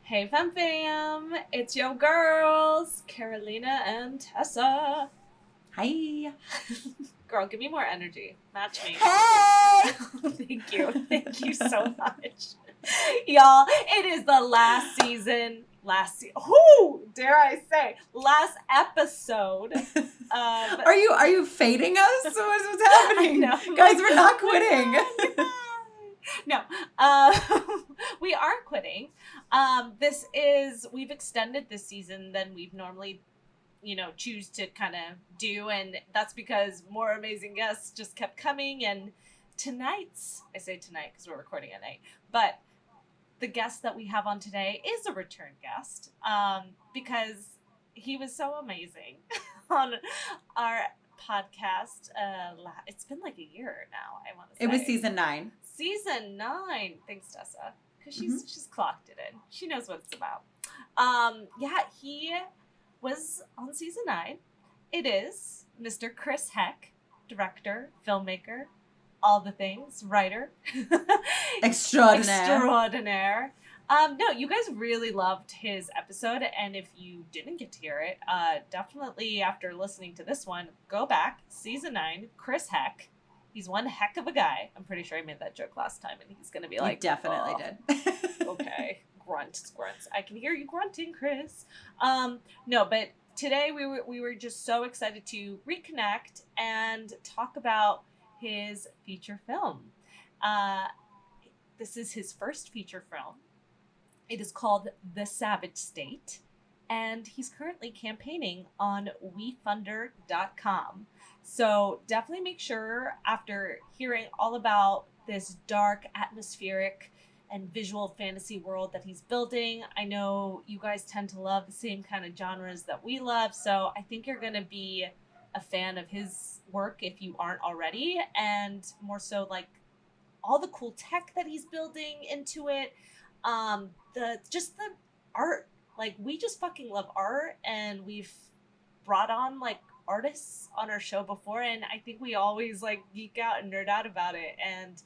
Hey Femme, it's your girls, Carolina and Tessa. Hi. Girl, give me more energy. Match me. Hey! Thank you so much. Y'all, it is the last season, dare I say, last episode. Are you fading us? What's happening? No. Guys, we're not quitting. No, we are quitting. We've extended this season than we've normally, choose to kind of do. And that's because more amazing guests just kept coming. And I say tonight because we're recording at night, but the guest that we have on today is a return guest because he was so amazing on our podcast. It's been like a year now, I want to say. It was season 9. Season 9. Thanks, Tessa. Because she's clocked it in. She knows what it's about. He was on season 9. It is Mr. Chris Heck, director, filmmaker, all the things, writer. Extraordinaire. No, you guys really loved his episode, and if you didn't get to hear it, definitely after listening to this one, go back, season 9, Chris Heck. He's one heck of a guy. I'm pretty sure I made that joke last time, and he's going to be like... You definitely did. Okay. Grunts. I can hear you grunting, Chris. No, but today we were just so excited to reconnect and talk about his feature film. This is his first feature film. It is called The Savage State, and he's currently campaigning on wefunder.com. So definitely make sure, after hearing all about this dark, atmospheric, and visual fantasy world that he's building, I know you guys tend to love the same kind of genres that we love, so I think you're going to be a fan of his work if you aren't already, and more so like all the cool tech that he's building into it, the art. Like, we just fucking love art, and we've brought on like artists on our show before, and I think we always like geek out and nerd out about it. And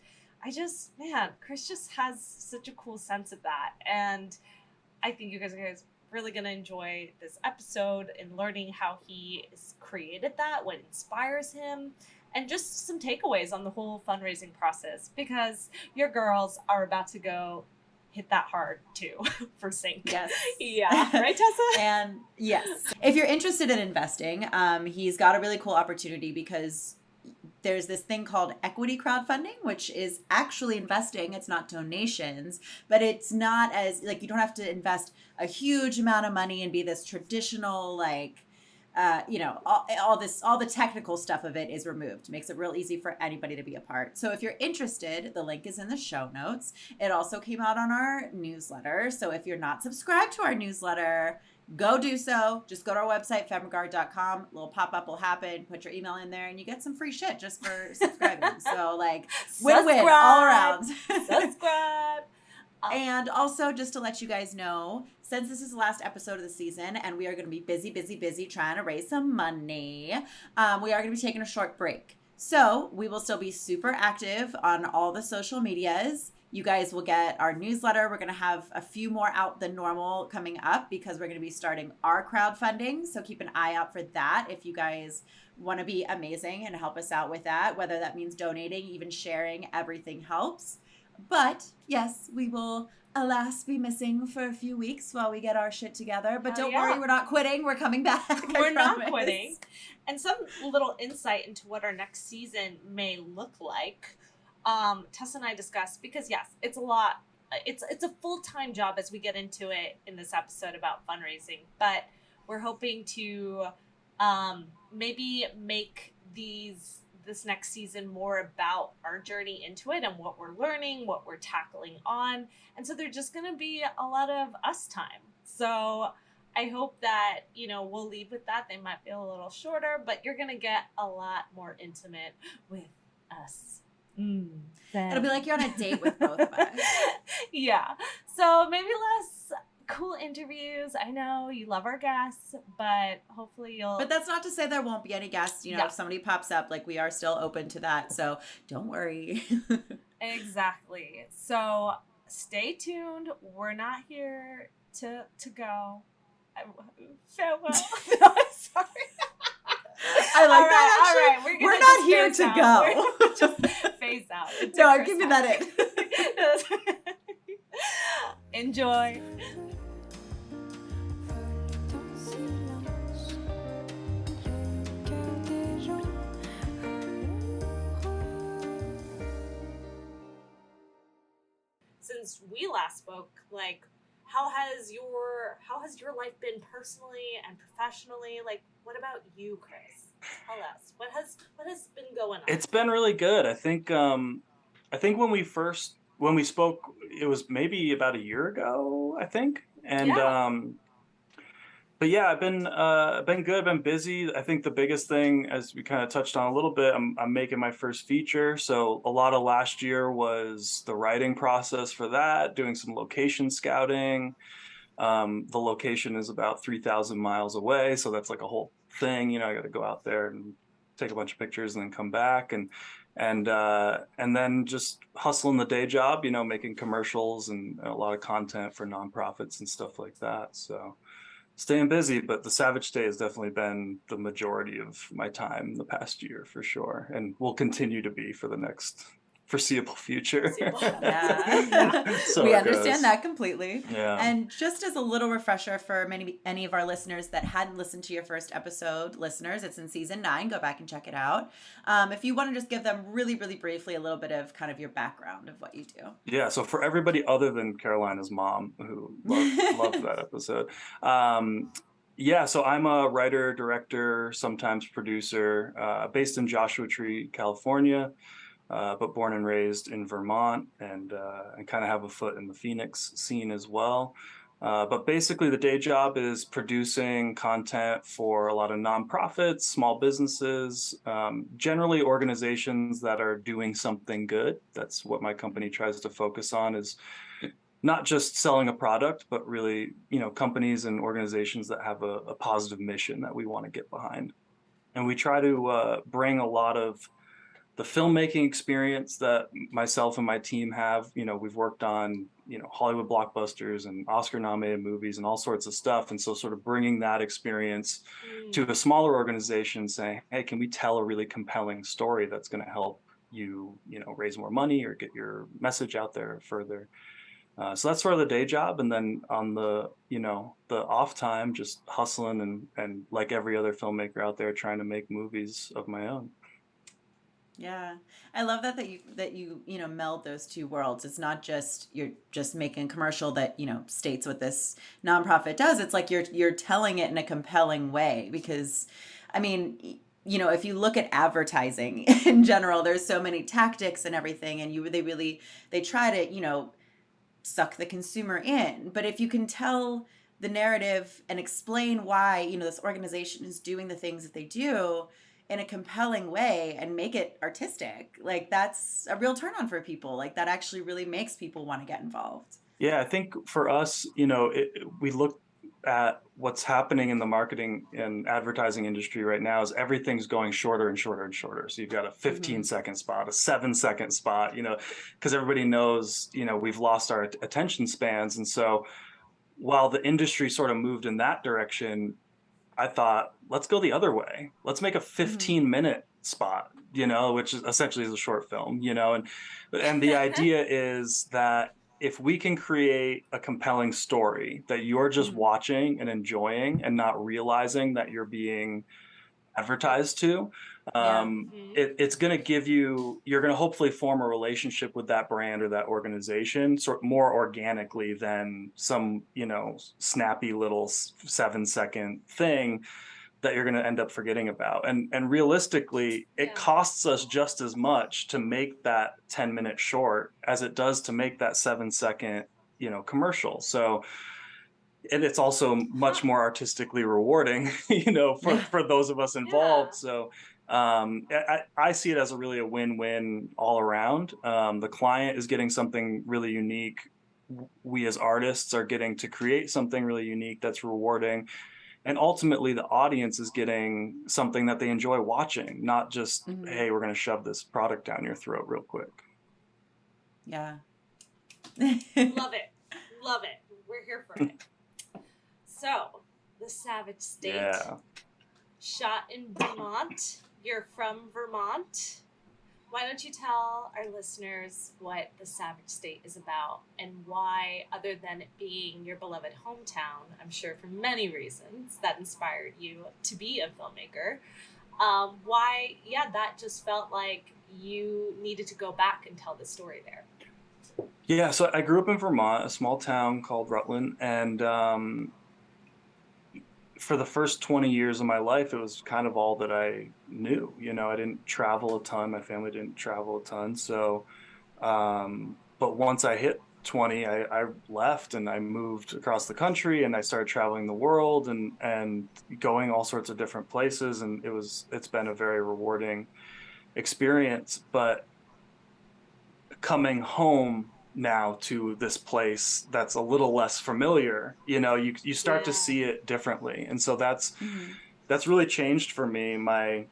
Chris just has such a cool sense of that, and I think you guys are really gonna enjoy this episode and learning how he has created that, what inspires him, and just some takeaways on the whole fundraising process, because your girls are about to go hit that hard too for sync. Yes. Yeah. Right, Tessa? And yes. If you're interested in investing, he's got a really cool opportunity because there's this thing called equity crowdfunding, which is actually investing. It's not donations, but it's not as like, you don't have to invest a huge amount of money and be this traditional, like, all the technical stuff of it is removed. Makes it real easy for anybody to be a part. So if you're interested, the link is in the show notes. It also came out on our newsletter. So if you're not subscribed to our newsletter, go do so. Just go to our website, femregard.com. A little pop-up will happen. Put your email in there, and you get some free shit just for subscribing. So, like, win-win all around. Subscribe. And also, just to let you guys know, since this is the last episode of the season and we are going to be busy trying to raise some money, we are going to be taking a short break. So we will still be super active on all the social medias. You guys will get our newsletter. We're going to have a few more out than normal coming up because we're going to be starting our crowdfunding. So keep an eye out for that if you guys want to be amazing and help us out with that, whether that means donating, even sharing, everything helps. But yes, we will, alas, be missing for a few weeks while we get our shit together. But don't worry, we're not quitting. We're coming back. We're not quitting. And some little insight into what our next season may look like, Tessa and I discussed, because yes, it's a lot. It's a full-time job as we get into it in this episode about fundraising. But we're hoping to maybe make this next season more about our journey into it and what we're learning, what we're tackling on. And so there's just going to be a lot of us time. So I hope that, we'll lead with that. They might feel a little shorter, but you're going to get a lot more intimate with us. It'll be like you're on a date with both of us. Yeah. So maybe less cool interviews. I know you love our guests, but hopefully you'll... But that's not to say there won't be any guests. If somebody pops up, like, we are still open to that. So don't worry. Exactly. So stay tuned. We're not here to go. Farewell. No, I'm sorry. I like that. All right. We're not here to go. We're just phase out. No, I'm keeping that in. Enjoy. Since we last spoke, like, how has your life been personally and professionally? Like, what about you, Chris? Tell us what has been going on. It's been really good. I think when we spoke, it was maybe about a year ago, I think. And Yeah. but yeah, I've been good, been busy. I think the biggest thing, as we kind of touched on a little bit, I'm making my first feature. So a lot of last year was the writing process for that, doing some location scouting. The location is about 3,000 miles away, so that's like a whole thing. I got to go out there and take a bunch of pictures and then come back and then just hustling the day job, making commercials and a lot of content for nonprofits and stuff like that. So staying busy, but the Savage Day has definitely been the majority of my time the past year for sure, and will continue to be for the next foreseeable future. Yeah. So we it understand goes. that completely. Yeah. And just as a little refresher for any of our listeners that hadn't listened to your first episode, listeners, it's in season 9. Go back and check it out. If you want to just give them really, really briefly a little bit of kind of your background of what you do. Yeah. So for everybody other than Carolina's mom, who loved that episode. Yeah, so I'm a writer, director, sometimes producer, based in Joshua Tree, California. But born and raised in Vermont, and kind of have a foot in the Phoenix scene as well. But basically, the day job is producing content for a lot of nonprofits, small businesses, generally organizations that are doing something good. That's what my company tries to focus on, is not just selling a product, but really, companies and organizations that have a positive mission that we want to get behind. And we try to bring a lot of the filmmaking experience that myself and my team have. We've worked on, Hollywood blockbusters and Oscar nominated movies and all sorts of stuff. And so sort of bringing that experience to a smaller organization, saying, hey, can we tell a really compelling story that's going to help you, raise more money or get your message out there further. So that's sort of the day job. And then on the, the off time, just hustling and like every other filmmaker out there, trying to make movies of my own. Yeah. I love that you meld those two worlds. It's not just you're just making a commercial that, states what this nonprofit does. It's like you're telling it in a compelling way, because I mean, if you look at advertising in general, there's so many tactics and everything, and they try to, suck the consumer in. But if you can tell the narrative and explain why, this organization is doing the things that they do in a compelling way and make it artistic, like that's a real turn on for people. Like that actually really makes people want to get involved. Yeah, I think for us, we look at what's happening in the marketing and advertising industry right now is everything's going shorter and shorter and shorter. So you've got a 15-second spot, a 7-second spot, because everybody knows, we've lost our attention spans. And so while the industry sort of moved in that direction, I thought, let's go the other way. Let's make a 15-minute spot, which is essentially is a short film, and the idea is that if we can create a compelling story that you're just watching and enjoying and not realizing that you're being advertised to, it's going to give you're going to hopefully form a relationship with that brand or that organization sort more organically than some, snappy little 7-second thing that you're going to end up forgetting about. And realistically, it costs us just as much to make that 10-minute short as it does to make that 7-second, commercial. So, and it's also much more artistically rewarding, for those of us involved. So I see it as a win-win all around. The client is getting something really unique. We as artists are getting to create something really unique that's rewarding. And ultimately, the audience is getting something that they enjoy watching, not just, hey, we're going to shove this product down your throat real quick. Yeah. Love it. Love it. We're here for it. So, The Savage State. Yeah. Shot in Vermont. You're from Vermont. Why don't you tell our listeners what The Savage State is about and why, other than it being your beloved hometown, I'm sure for many reasons that inspired you to be a filmmaker, why, that just felt like you needed to go back and tell the story there. Yeah, so I grew up in Vermont, a small town called Rutland, and for the first 20 years of my life, it was kind of all that I knew. I didn't travel a ton. My family didn't travel a ton. So, but once I hit 20, I left and I moved across the country and I started traveling the world and going all sorts of different places. And it's been a very rewarding experience. But coming home now to this place that's a little less familiar, you start to see it differently. And so that's really changed for me, my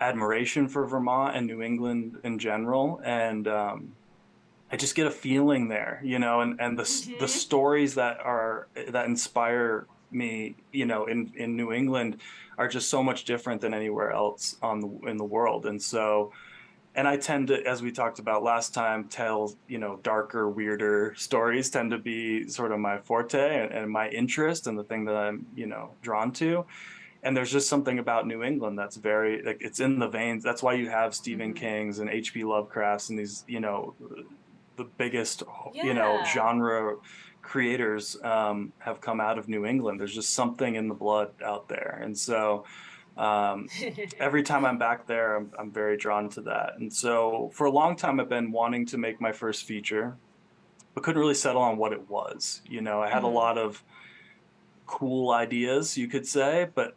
admiration for Vermont and New England in general. And I just get a feeling there, and the stories that inspire me, in New England are just so much different than anywhere else in the world. And so, and I tend to, as we talked about last time, tell, darker, weirder stories tend to be sort of my forte and my interest and the thing that I'm, drawn to. And there's just something about New England that's very, like, it's in the veins. That's why you have Stephen King's and H.P. Lovecraft's and these, the biggest, genre creators have come out of New England. There's just something in the blood out there. And so every time I'm back there, I'm very drawn to that. And so for a long time, I've been wanting to make my first feature, but couldn't really settle on what it was. I had a lot of cool ideas, you could say, but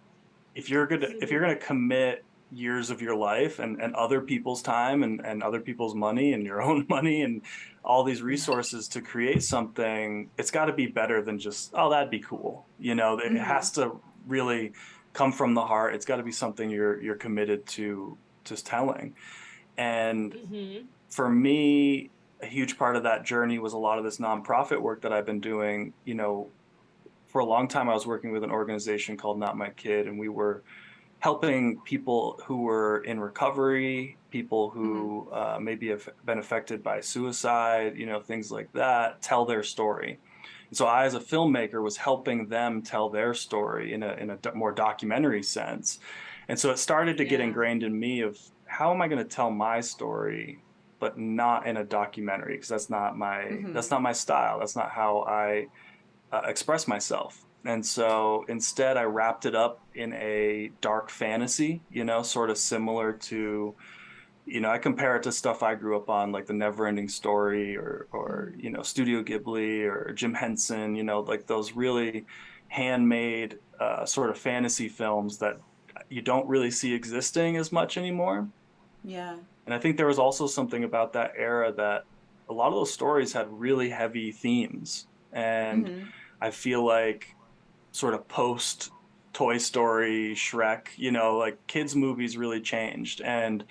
if you're gonna commit years of your life and other people's time and other people's money and your own money and all these resources to create something, it's got to be better than just, oh, that'd be cool. It has to really come from the heart. It's got to be something you're committed to just telling. And for me, a huge part of that journey was a lot of this nonprofit work that I've been doing. For a long time, I was working with an organization called Not My Kid, and we were helping people who were in recovery, people who maybe have been affected by suicide, things like that, tell their story. And so I, as a filmmaker, was helping them tell their story in a more documentary sense. And so it started to get ingrained in me of, how am I going to tell my story, but not in a documentary? Because that's not my style. That's not how I express myself. And so instead, I wrapped it up in a dark fantasy, sort of similar to, I compare it to stuff I grew up on, like The Neverending Story or Studio Ghibli or Jim Henson, like those really handmade sort of fantasy films that you don't really see existing as much anymore. Yeah. And I think there was also something about that era that a lot of those stories had really heavy themes. And I feel like sort of post Toy Story, Shrek, like kids movies really changed, and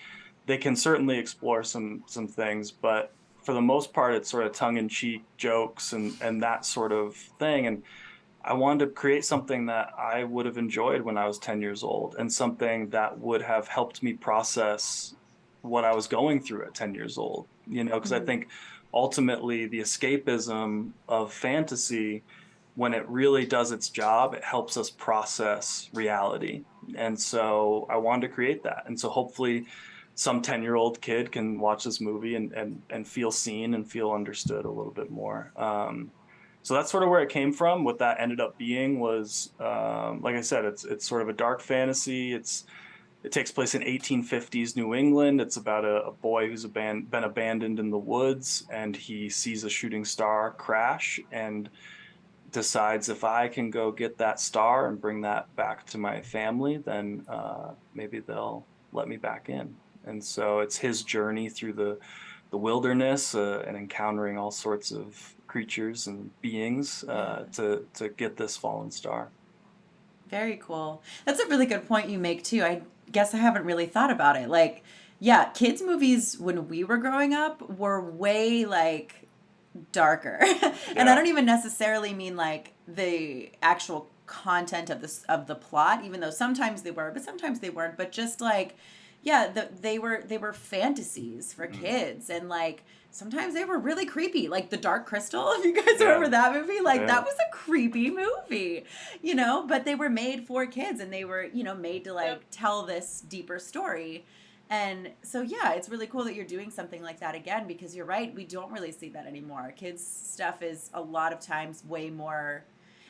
they can certainly explore some things, but for the most part, it's sort of tongue-in-cheek jokes and that sort of thing. And I wanted to create something that I would have enjoyed when I was 10 years old, and something that would have helped me process what I was going through at 10 years old, because I think ultimately the escapism of fantasy, when it really does its job, it helps us process reality. And so I wanted to create that. And so hopefully some 10-year-old kid can watch this movie and feel seen and feel understood a little bit more. So that's sort of where it came from. What that ended up being was, like I said, it's sort of a dark fantasy. It takes place in 1850s New England. It's about a boy who's been abandoned in the woods, and he sees a shooting star crash and decides, if I can go get that star and bring that back to my family, then maybe they'll let me back in. And so it's his journey through the wilderness and encountering all sorts of creatures and beings to get this fallen star. Very cool. That's a really good point you make too. I guess I haven't really thought about it. Like, yeah, kids movies when we were growing up were way like darker. And I don't even necessarily mean like the actual content of the plot, even though sometimes they were, but sometimes they weren't. But just like, they were fantasies for kids, and like sometimes they were really creepy. Like The Dark Crystal, if you guys remember that movie, like that was a creepy movie, But they were made for kids, and they were made to like tell this deeper story. And so, it's really cool that you're doing something like that again, because you're right, we don't really see that anymore. Kids' stuff is a lot of times way more.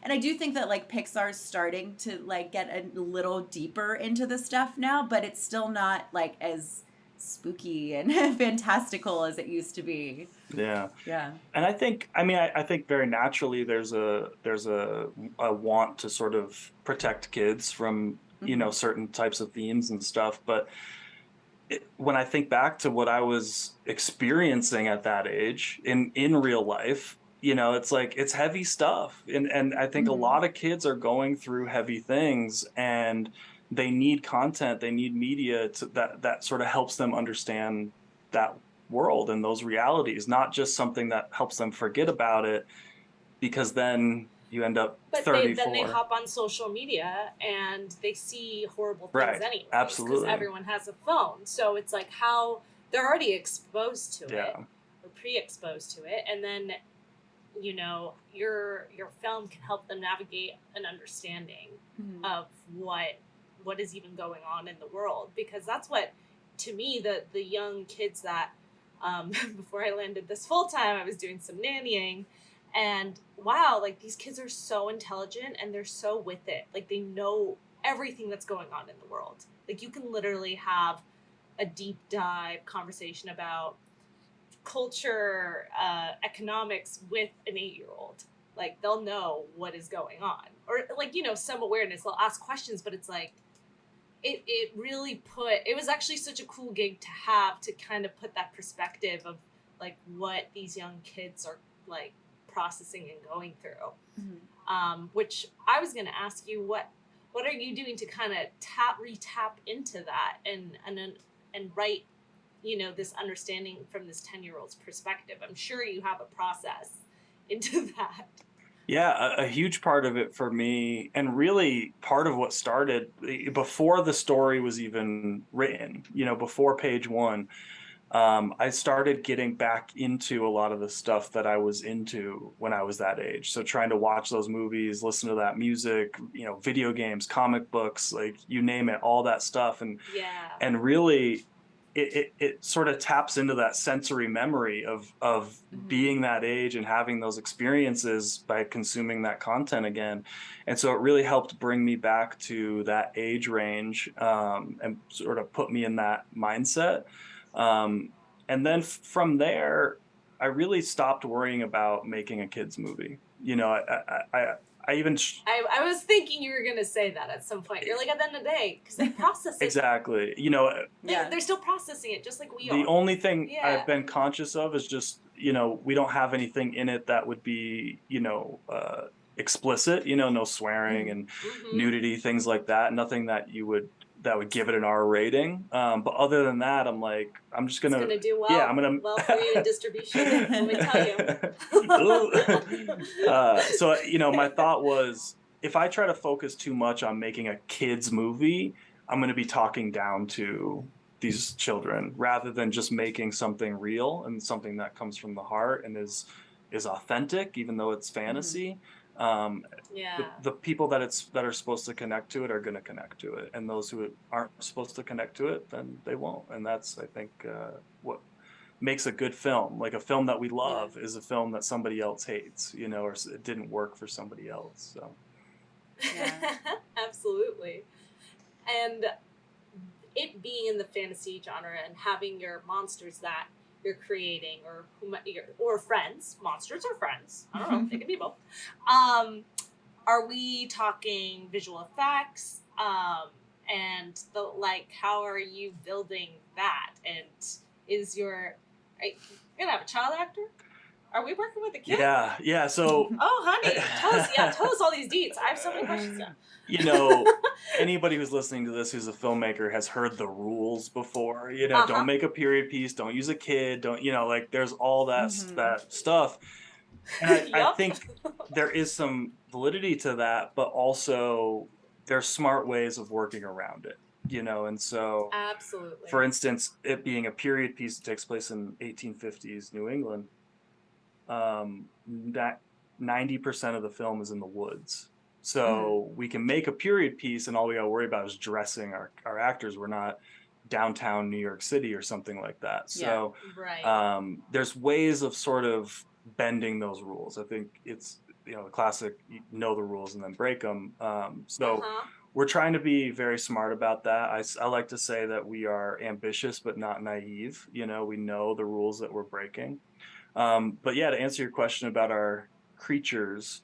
And I do think that, like, Pixar's starting to, like, get a little deeper into the stuff now, but it's still not, like, as spooky and fantastical as it used to be. Yeah. Yeah. And I think very naturally there's a want to sort of protect kids from, certain types of themes and stuff, but when I think back to what I was experiencing at that age in real life, it's like, it's heavy stuff. And I think a lot of kids are going through heavy things, and they need content, they need media that sort of helps them understand that world and those realities, not just something that helps them forget about it, because then you end up 34. Then they hop on social media and they see horrible things anyway. Absolutely. Because everyone has a phone. So it's like how they're already exposed to it, or pre-exposed to it. And then, your film can help them navigate an understanding of what is even going on in the world. Because that's what, to me, the young kids that, before I landed this full-time, I was doing some nannying. And wow, like these kids are so intelligent and they're so with it. Like they know everything that's going on in the world. Like you can literally have a deep dive conversation about culture, economics with an 8-year-old. Like they'll know what is going on, or like, some awareness. They'll ask questions, but it's like, it really it was actually such a cool gig to have, to kind of put that perspective of like what these young kids are like processing and going through, which I was going to ask you, what are you doing to kind of re-tap into that and write, this understanding from this 10-year-old's perspective? I'm sure you have a process into that. Yeah, a huge part of it for me, and really part of what started before the story was even written, before page one, I started getting back into a lot of the stuff that I was into when I was that age. So trying to watch those movies, listen to that music, video games, comic books, like you name it, all that stuff. And really it sort of taps into that sensory memory of being that age and having those experiences by consuming that content again. And so it really helped bring me back to that age range, and sort of put me in that mindset. And then from there, I really stopped worrying about making a kids movie. I was thinking you were going to say that at some point. You're like, at the end of the day, because they process it. Exactly. They're still processing it just like we are. The only thing I've been conscious of is just, we don't have anything in it that would be, explicit, no swearing and nudity, things like that. Nothing that would give it an R rating. But other than that, I'm like, I'm just going to... It's going to do well. Yeah, I'm going to... Well for you in distribution, let me tell you. So, my thought was, if I try to focus too much on making a kid's movie, I'm going to be talking down to these children rather than just making something real and something that comes from the heart and is authentic, even though it's fantasy. The people that are supposed to connect to it are going to connect to it, and those who aren't supposed to connect to it, then they won't. And that's, I think, what makes a good film. Like a film that we love is a film that somebody else hates, or it didn't work for somebody else. So absolutely. And it being in the fantasy genre and having your monsters that you're creating, or friends. Monsters or friends. I don't know. They can be both. Are we talking visual effects? And how are you building that? And are you gonna have a child actor? Are we working with a kid? Yeah. So, Oh, honey, tell us all these deets. I have so many questions now. you know, anybody who's listening to this who's a filmmaker has heard the rules before. You know, don't make a period piece, don't use a kid, don't, you know, like there's all that that stuff. And I Yup. think there is some validity to that, but also there's smart ways of working around it, you know. And so, Absolutely. for instance, it being a period piece that takes place in 1850s New England, that 90% of the film is in the woods. So we can make a period piece and all we got to worry about is dressing our actors. We're not downtown New York City or something like that. So Right. there's ways of sort of bending those rules. I think it's, you know, the classic, you know the rules and then break them. So we're trying to be very smart about that. I like to say that we are ambitious but not naive. You know, we know the rules that we're breaking. But yeah, to answer your question about our creatures,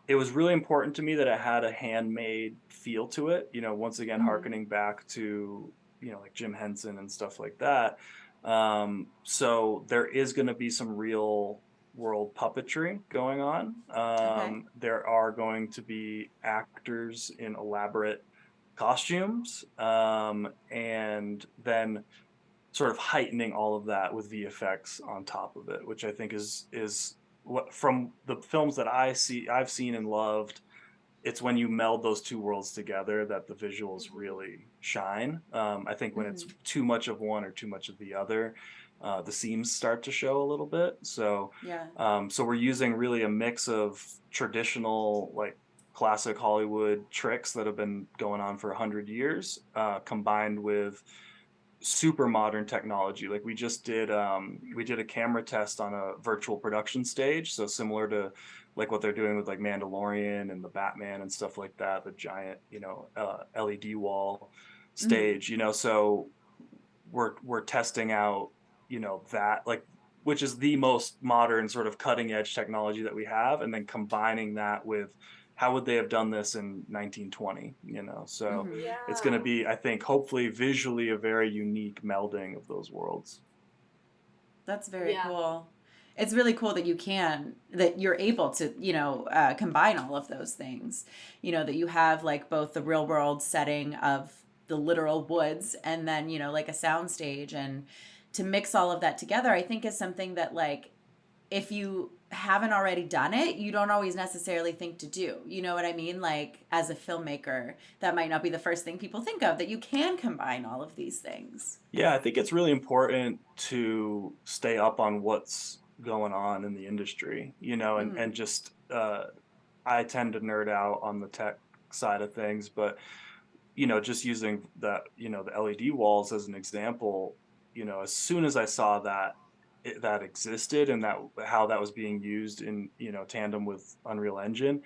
it was really important to me that it had a handmade feel to it. You know, once again, harkening back to, you know, like Jim Henson and stuff like that. So there is going to be some real world puppetry going on. Okay. There are going to be actors in elaborate costumes, and then sort of heightening all of that with VFX on top of it, which I think is what, from the films that I've seen and loved, it's when you meld those two worlds together that the visuals really shine. I think when it's too much of one or too much of the other, the seams start to show a little bit. So, Yeah. so we're using really a mix of traditional, like classic Hollywood tricks that have been going on for 100 years, combined with super modern technology. Like we did a camera test on a virtual production stage, so similar to like what they're doing with like Mandalorian and the Batman and stuff like that, the giant, you know, LED wall stage, you know. So we're testing out, you know, that, like, which is the most modern sort of cutting edge technology that we have, and then combining that with how would they have done this in 1920, you know. So it's going to be, I think, hopefully visually a very unique melding of those worlds. That's very cool. It's really cool that that you're able to, you know, combine all of those things. You know, that you have like both the real world setting of the literal woods and then, you know, like a sound stage, and to mix all of that together, I think is something that, like, if you haven't already done it, you don't always necessarily think to do. You know what I mean? Like, as a filmmaker, that might not be the first thing people think of, that you can combine all of these things. Yeah, I think it's really important to stay up on what's going on in the industry, you know, and just I tend to nerd out on the tech side of things, but you know, just using that, you know, the LED walls as an example, you know, as soon as I saw that that existed and that how that was being used in, you know, tandem with Unreal Engine,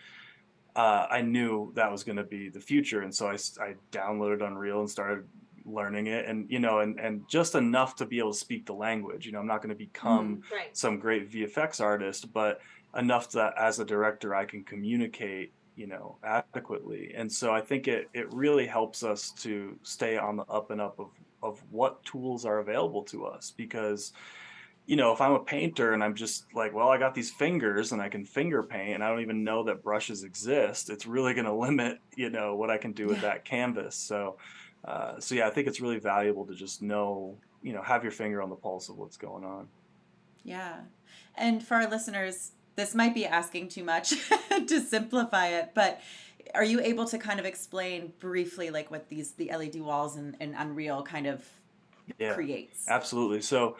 I knew that was going to be the future. And so I downloaded Unreal and started learning it, and, you know, and just enough to be able to speak the language. You know, I'm not going to become some great VFX artist, but enough that as a director, I can communicate, you know, adequately. And so I think it really helps us to stay on the up and up of what tools are available to us, because you know, if I'm a painter and I'm just like, well, I got these fingers and I can finger paint and I don't even know that brushes exist, it's really going to limit, you know, what I can do with that canvas. So, so yeah, I think it's really valuable to just know, you know, have your finger on the pulse of what's going on. Yeah. And for our listeners, this might be asking too much to simplify it, but are you able to kind of explain briefly like what the LED walls and Unreal kind of creates? Absolutely. So,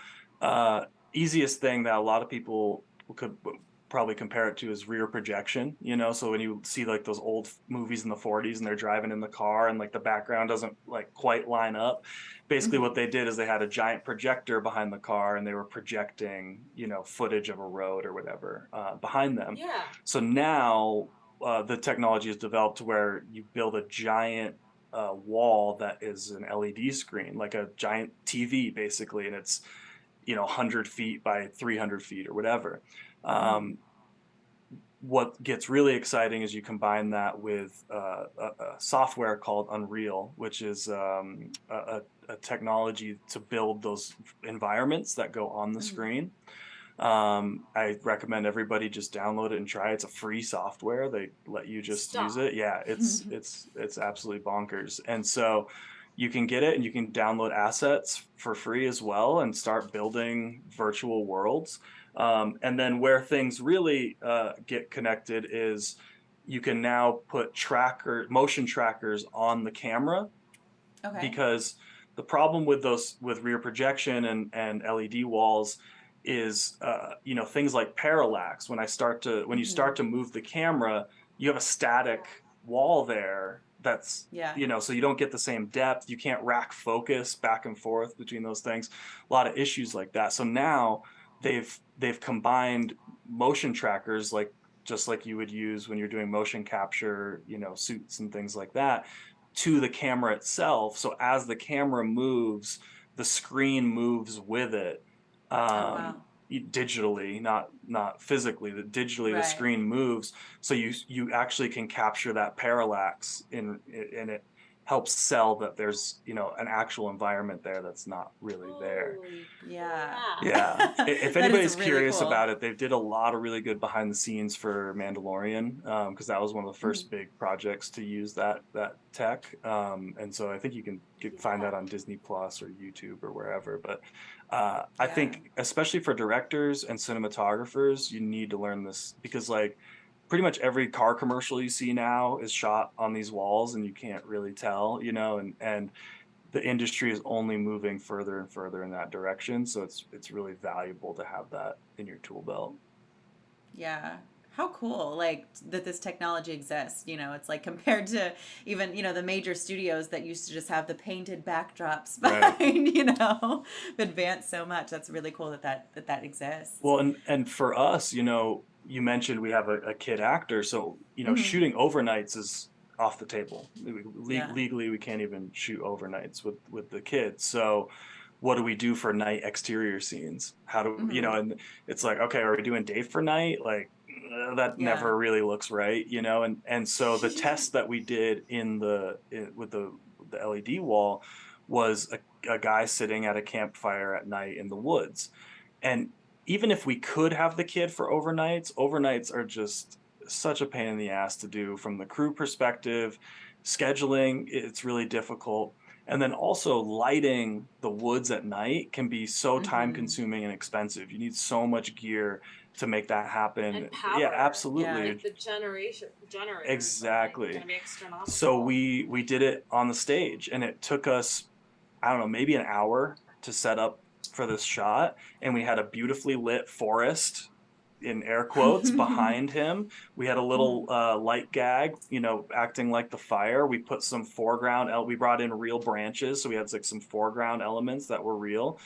easiest thing that a lot of people could probably compare it to is rear projection, you know. So when you see like those old movies in the 40s and they're driving in the car and like the background doesn't like quite line up, basically what they did is they had a giant projector behind the car and they were projecting, you know, footage of a road or whatever behind them. So now the technology has developed to where you build a giant wall that is an LED screen, like a giant TV basically, and it's, you know, 100 feet by 300 feet or whatever. What gets really exciting is you combine that with a software called Unreal, which is a technology to build those environments that go on the screen. I recommend everybody just download it and try it. It's a free software. They let you just use Stop. it. Yeah, it's absolutely bonkers. And so you can get it and you can download assets for free as well and start building virtual worlds. And then where things really get connected is you can now put motion trackers on the camera, Okay. because the problem with those with rear projection and LED walls is things like parallax. When you start to move the camera, you have a static wall there that's Yeah. so you don't get the same depth. You can't rack focus back and forth between those things. A lot of issues like that. So now they've combined motion trackers, like just like you would use when you're doing motion capture, suits and things like that, to the camera itself. So as the camera moves, the screen moves with it, Oh, wow. digitally, not physically. Digitally, the Right. screen moves, so you actually can capture that parallax and it helps sell that there's an actual environment there that's not really there. Holy Yeah. crap. Yeah. If That is anybody's really curious cool. about it, they did a lot of really good behind the scenes for Mandalorian, because that was one of the first big projects to use that tech. And so I think you can find that on Disney Plus or YouTube or wherever. But I think especially for directors and cinematographers, you need to learn this, because like pretty much every car commercial you see now is shot on these walls and you can't really tell, and the industry is only moving further and further in that direction. So it's really valuable to have that in your tool belt. Yeah. How cool, like, that this technology exists. It's like compared to even, the major studios that used to just have the painted backdrops Right. behind, advanced so much. That's really cool that exists. Well, and for us, you mentioned we have a kid actor, so Mhm. shooting overnights is off the table. Yeah. Legally, we can't even shoot overnights with the kids. So what do we do for night exterior scenes? How do and it's like, okay, are we doing day for night? Like that Yeah. never really looks right, and so the test that we did with the LED wall was a guy sitting at a campfire at night in the woods. And even if we could have the kid for overnights are just such a pain in the ass to do from the crew perspective. Scheduling, it's really difficult. And then also lighting the woods at night can be so time consuming and expensive. You need so much gear to make that happen. And power. Yeah, absolutely. Like the generators Exactly. are going to be astronomical. So we did it on the stage, and it took us, I don't know, maybe an hour to set up for this shot, and we had a beautifully lit forest, in air quotes, behind him. We had a little light gag, acting like the fire. We put some we brought in real branches, so we had like some foreground elements that were real,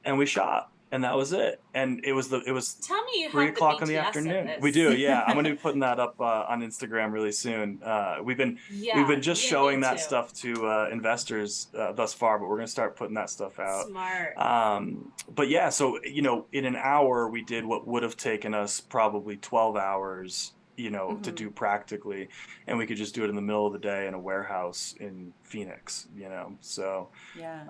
and we shot. And that was it. And it was Tell me you 3 have the o'clock in the BTS afternoon. of this. We do, yeah. I'm gonna be putting that up on Instagram really soon. We've been just showing that stuff to investors thus far, but we're gonna start putting that stuff out. Smart. But yeah, so in an hour we did what would have taken us probably 12 hours, to do practically, and we could just do it in the middle of the day in a warehouse in Phoenix, so Yeah.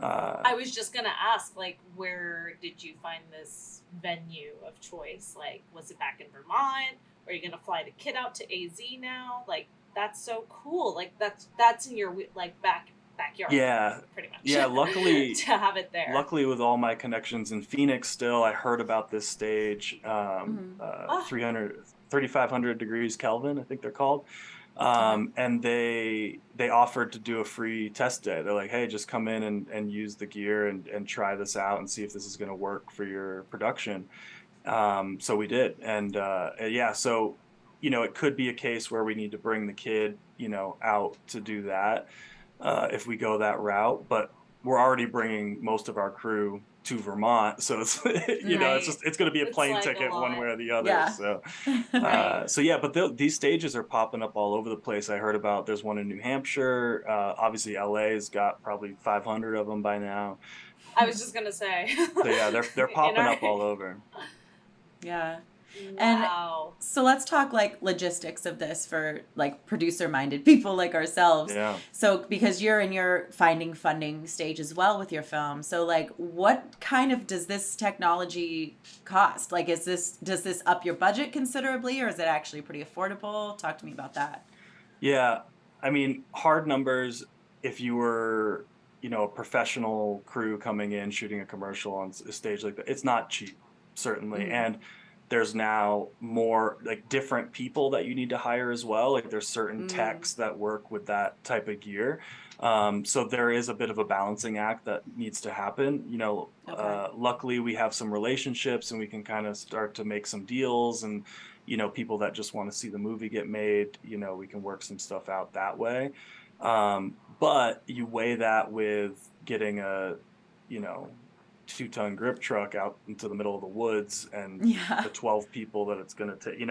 I was just gonna ask, like, where did you find this venue of choice? Like, was it back in Vermont? Are you gonna fly the kid out to AZ now? Like, that's so cool. Like, that's in your backyard. Yeah, pretty much. Yeah, luckily to have it there. Luckily, with all my connections in Phoenix still, I heard about this stage, 3,500 degrees Kelvin, I think they're called. And they offered to do a free test day. They're like, hey, just come in and use the gear and try this out and see if this is going to work for your production. So we did. And yeah, so, it could be a case where we need to bring the kid, out to do that if we go that route. But we're already bringing most of our crew to Vermont, so it's it's going to be a plane like ticket one way or the other. Yeah. So Right. so yeah, but these stages are popping up all over the place. I heard about there's one in New Hampshire. Obviously LA's got probably 500 of them by now. I was just gonna say. So yeah, they're popping up all over. Yeah. Wow. So let's talk like logistics of this for like producer-minded people like ourselves. Yeah. So because you're in your finding funding stage as well with your film, so like what kind of does this technology cost? Like does this up your budget considerably, or is it actually pretty affordable? Talk to me about that. Yeah. I mean, hard numbers, if you were, a professional crew coming in shooting a commercial on a stage like that, it's not cheap, certainly. Mm. And there's now more like different people that you need to hire as well. Like there's certain techs that work with that type of gear. So there is a bit of a balancing act that needs to happen. Okay. Luckily we have some relationships and we can kind of start to make some deals, and people that just want to see the movie get made, we can work some stuff out that way. But you weigh that with getting a, 2-ton grip truck out into the middle of the woods and Yeah. the 12 people that it's going to take,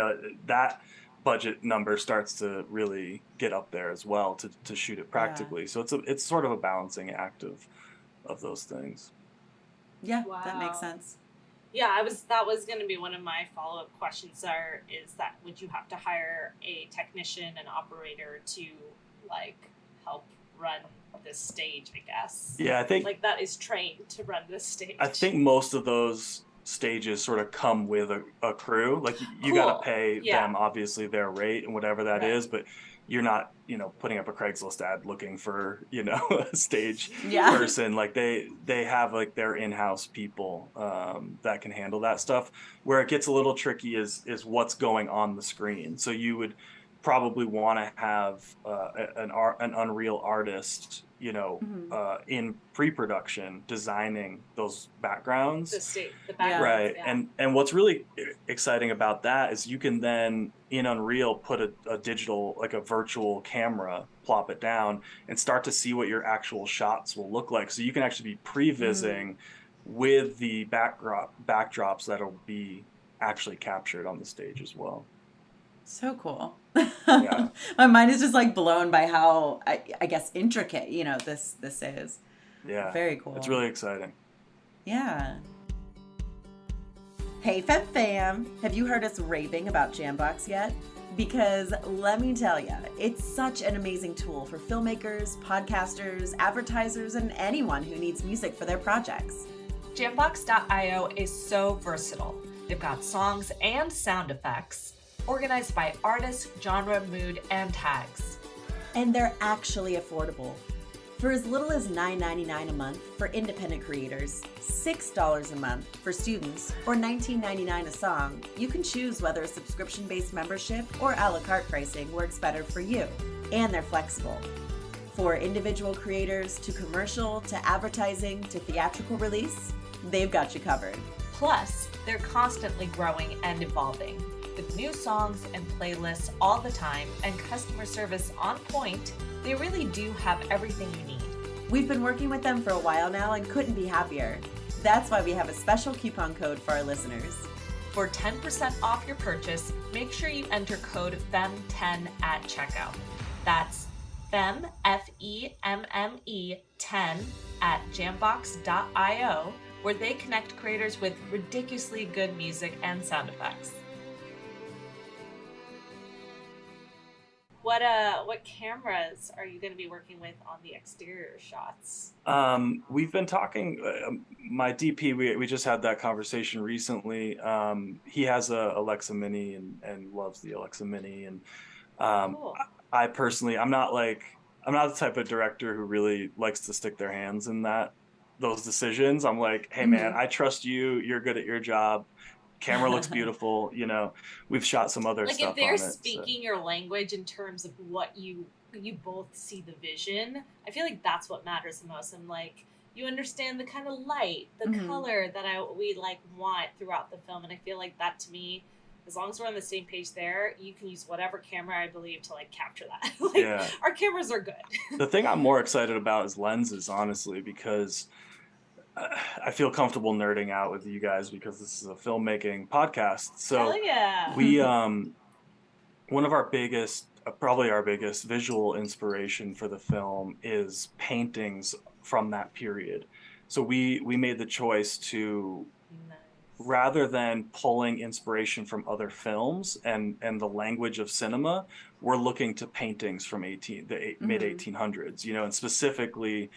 that budget number starts to really get up there as well to shoot it practically. So it's sort of a balancing act of those things. Yeah, Wow. that makes sense. Yeah, that was going to be one of my follow-up questions is that would you have to hire a technician and operator to like help run this stage, I guess? Yeah, I think like that is trained to run this stage. I think most of those stages sort of come with a crew. Like you Cool. got to pay Yeah. them obviously their rate and whatever that Right. is, but you're not, putting up a Craigslist ad looking for, a stage Yeah. person. Like they have like their in-house people that can handle that stuff. Where it gets a little tricky is what's going on the screen. So you would probably want to have an Unreal artist, in pre-production designing those backgrounds. The backgrounds. Right. Yeah. And what's really exciting about that is you can then in Unreal put a digital, like a virtual camera, plop it down and start to see what your actual shots will look like. So you can actually be prevising with the backdrops that'll be actually captured on the stage as well. So cool. Yeah. My mind is just like blown by how I guess intricate, this is. Yeah. Very cool. It's really exciting. Yeah. Hey fam, have you heard us raving about Jambox yet? Because let me tell you, it's such an amazing tool for filmmakers, podcasters, advertisers, and anyone who needs music for their projects. Jambox.io is so versatile. They've got songs and sound effects, organized by artist, genre, mood, and tags. And they're actually affordable. For as little as $9.99 a month for independent creators, $6 a month for students, or $19.99 a song, you can choose whether a subscription-based membership or a la carte pricing works better for you. And they're flexible. For individual creators, to commercial, to advertising, to theatrical release, they've got you covered. Plus, they're constantly growing and evolving, with new songs and playlists all the time and customer service on point. They really do have everything you need. We've been working with them for a while now and couldn't be happier. That's why we have a special coupon code for our listeners. For 10% off your purchase, make sure you enter code FEMME10 at checkout. That's Femme, F-E-M-M-E 10 at jambox.io, where they connect creators with ridiculously good music and sound effects. What cameras are you going to be working with on the exterior shots? We've been talking. My DP, we just had that conversation recently. He has a Alexa Mini and loves the Alexa Mini. And Cool. I personally, I'm not the type of director who really likes to stick their hands in those decisions. I'm like, hey man, I trust you. You're good at your job. Camera looks beautiful. We've shot some other like stuff if they're on it, speaking your language in terms of what you both see the vision, I feel like that's what matters the most. I'm like, you understand the kind of light, the color that we like want throughout the film, and I feel like that to me, as long as we're on the same page there, you can use whatever camera I believe to like capture that. Yeah. Our cameras are good. The thing I'm more excited about is lenses, honestly, because I feel comfortable nerding out with you guys because this is a filmmaking podcast. So Hell yeah. we, one of our biggest, probably our biggest visual inspiration for the film is paintings from that period. So we made the choice to Nice. rather than pulling inspiration from other films and the language of cinema, we're looking to paintings from mid 1800s, you know, and specifically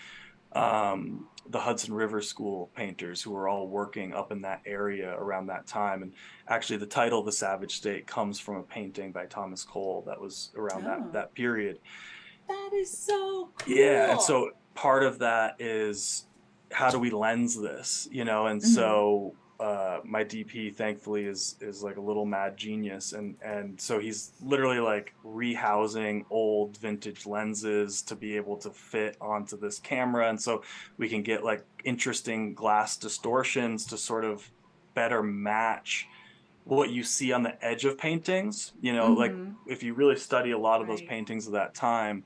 the Hudson River School painters who were all working up in that area around that time. And actually, the title "The Savage State" comes from a painting by Thomas Cole that was around that period. That is so cool. Yeah, and so part of that is how do we lens this, you know? And so my DP thankfully is like a little mad genius, and so he's literally like rehousing old vintage lenses to be able to fit onto this camera, and so we can get like interesting glass distortions to sort of better match what you see on the edge of paintings, you know, like if you really study a lot of those paintings of that time,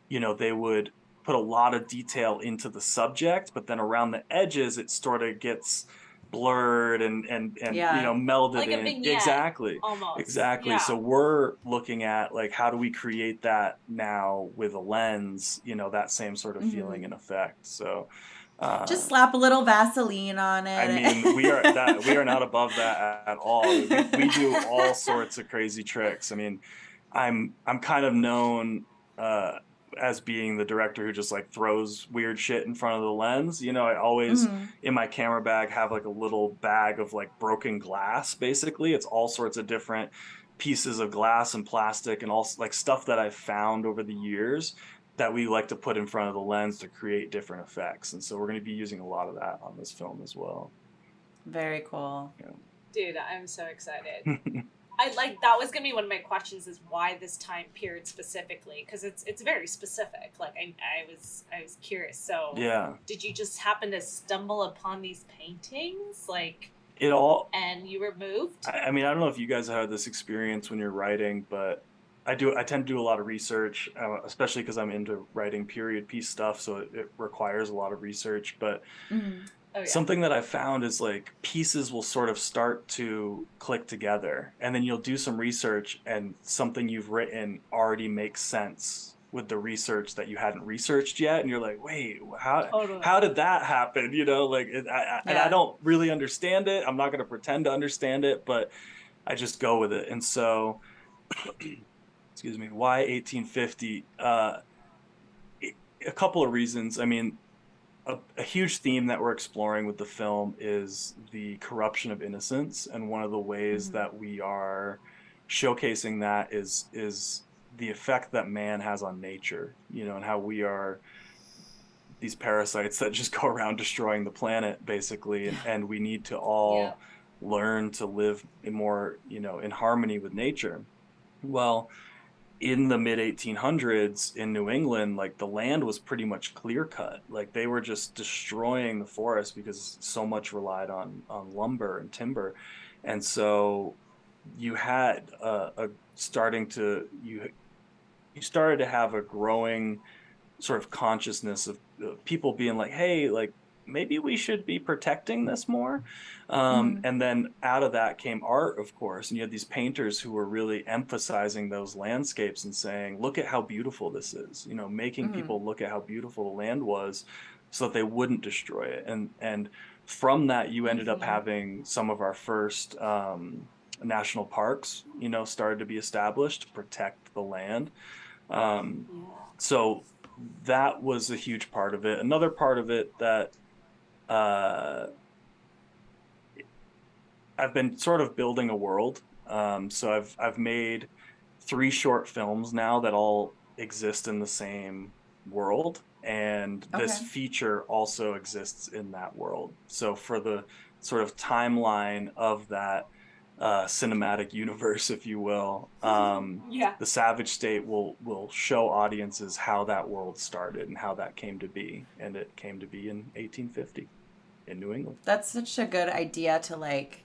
you know, they would put a lot of detail into the subject, but then around the edges it sort of gets blurred and you know, melded like in. A vignette, exactly. Yeah. So we're looking at like, how do we create that now with a lens, you know, that same sort of feeling and effect. So just slap a little Vaseline on it. I mean, we are not above that at all. We do all sorts of crazy tricks. I mean, I'm kind of known as being the director who just like throws weird shit in front of the lens. You know, I always in my camera bag have like a little bag of like broken glass. Basically, it's all sorts of different pieces of glass and plastic and all like stuff that I've found over the years that we like to put in front of the lens to create different effects. And so we're going to be using a lot of that on this film as well. Very cool. Yeah. Dude, I'm so excited. That was gonna be one of my questions, is why this time period specifically, because it's very specific. Like I was curious. So yeah, did you just happen to stumble upon these paintings, like it all, and you were moved? I mean, I don't know if you guys have had this experience when you're writing, but I tend to do a lot of research, especially because I'm into writing period piece stuff, so it requires a lot of research. But something that I've found is like pieces will sort of start to click together, and then you'll do some research and something you've written already makes sense with the research that you hadn't researched yet, and you're like, wait, how did that happen? You know, like and I don't really understand it. I'm not going to pretend to understand it, but I just go with it. And so excuse me, why 1850? A couple of reasons. I mean, a huge theme that we're exploring with the film is the corruption of innocence, and one of the ways that we are showcasing that is the effect that man has on nature, you know, and how we are these parasites that just go around destroying the planet, basically, and we need to all learn to live in more, you know, in harmony with nature. Well, in the mid 1800s in New England, like the land was pretty much clear cut. Like they were just destroying the forest because so much relied on lumber and timber. And so you had you started to have a growing sort of consciousness of people being like, hey, like maybe we should be protecting this more. And then out of that came art, of course. And you had these painters who were really emphasizing those landscapes and saying, look at how beautiful this is, you know, making people look at how beautiful the land was so that they wouldn't destroy it. And from that, you ended up having some of our first national parks, you know, started to be established to protect the land. So that was a huge part of it. Another part of it that I've been sort of building a world. So I've made 3 short films now that all exist in the same world, and this feature also exists in that world. So for the sort of timeline of that cinematic universe, if you will, the Savage State will show audiences how that world started and how that came to be, and it came to be in 1850 in New England. That's such a good idea to like,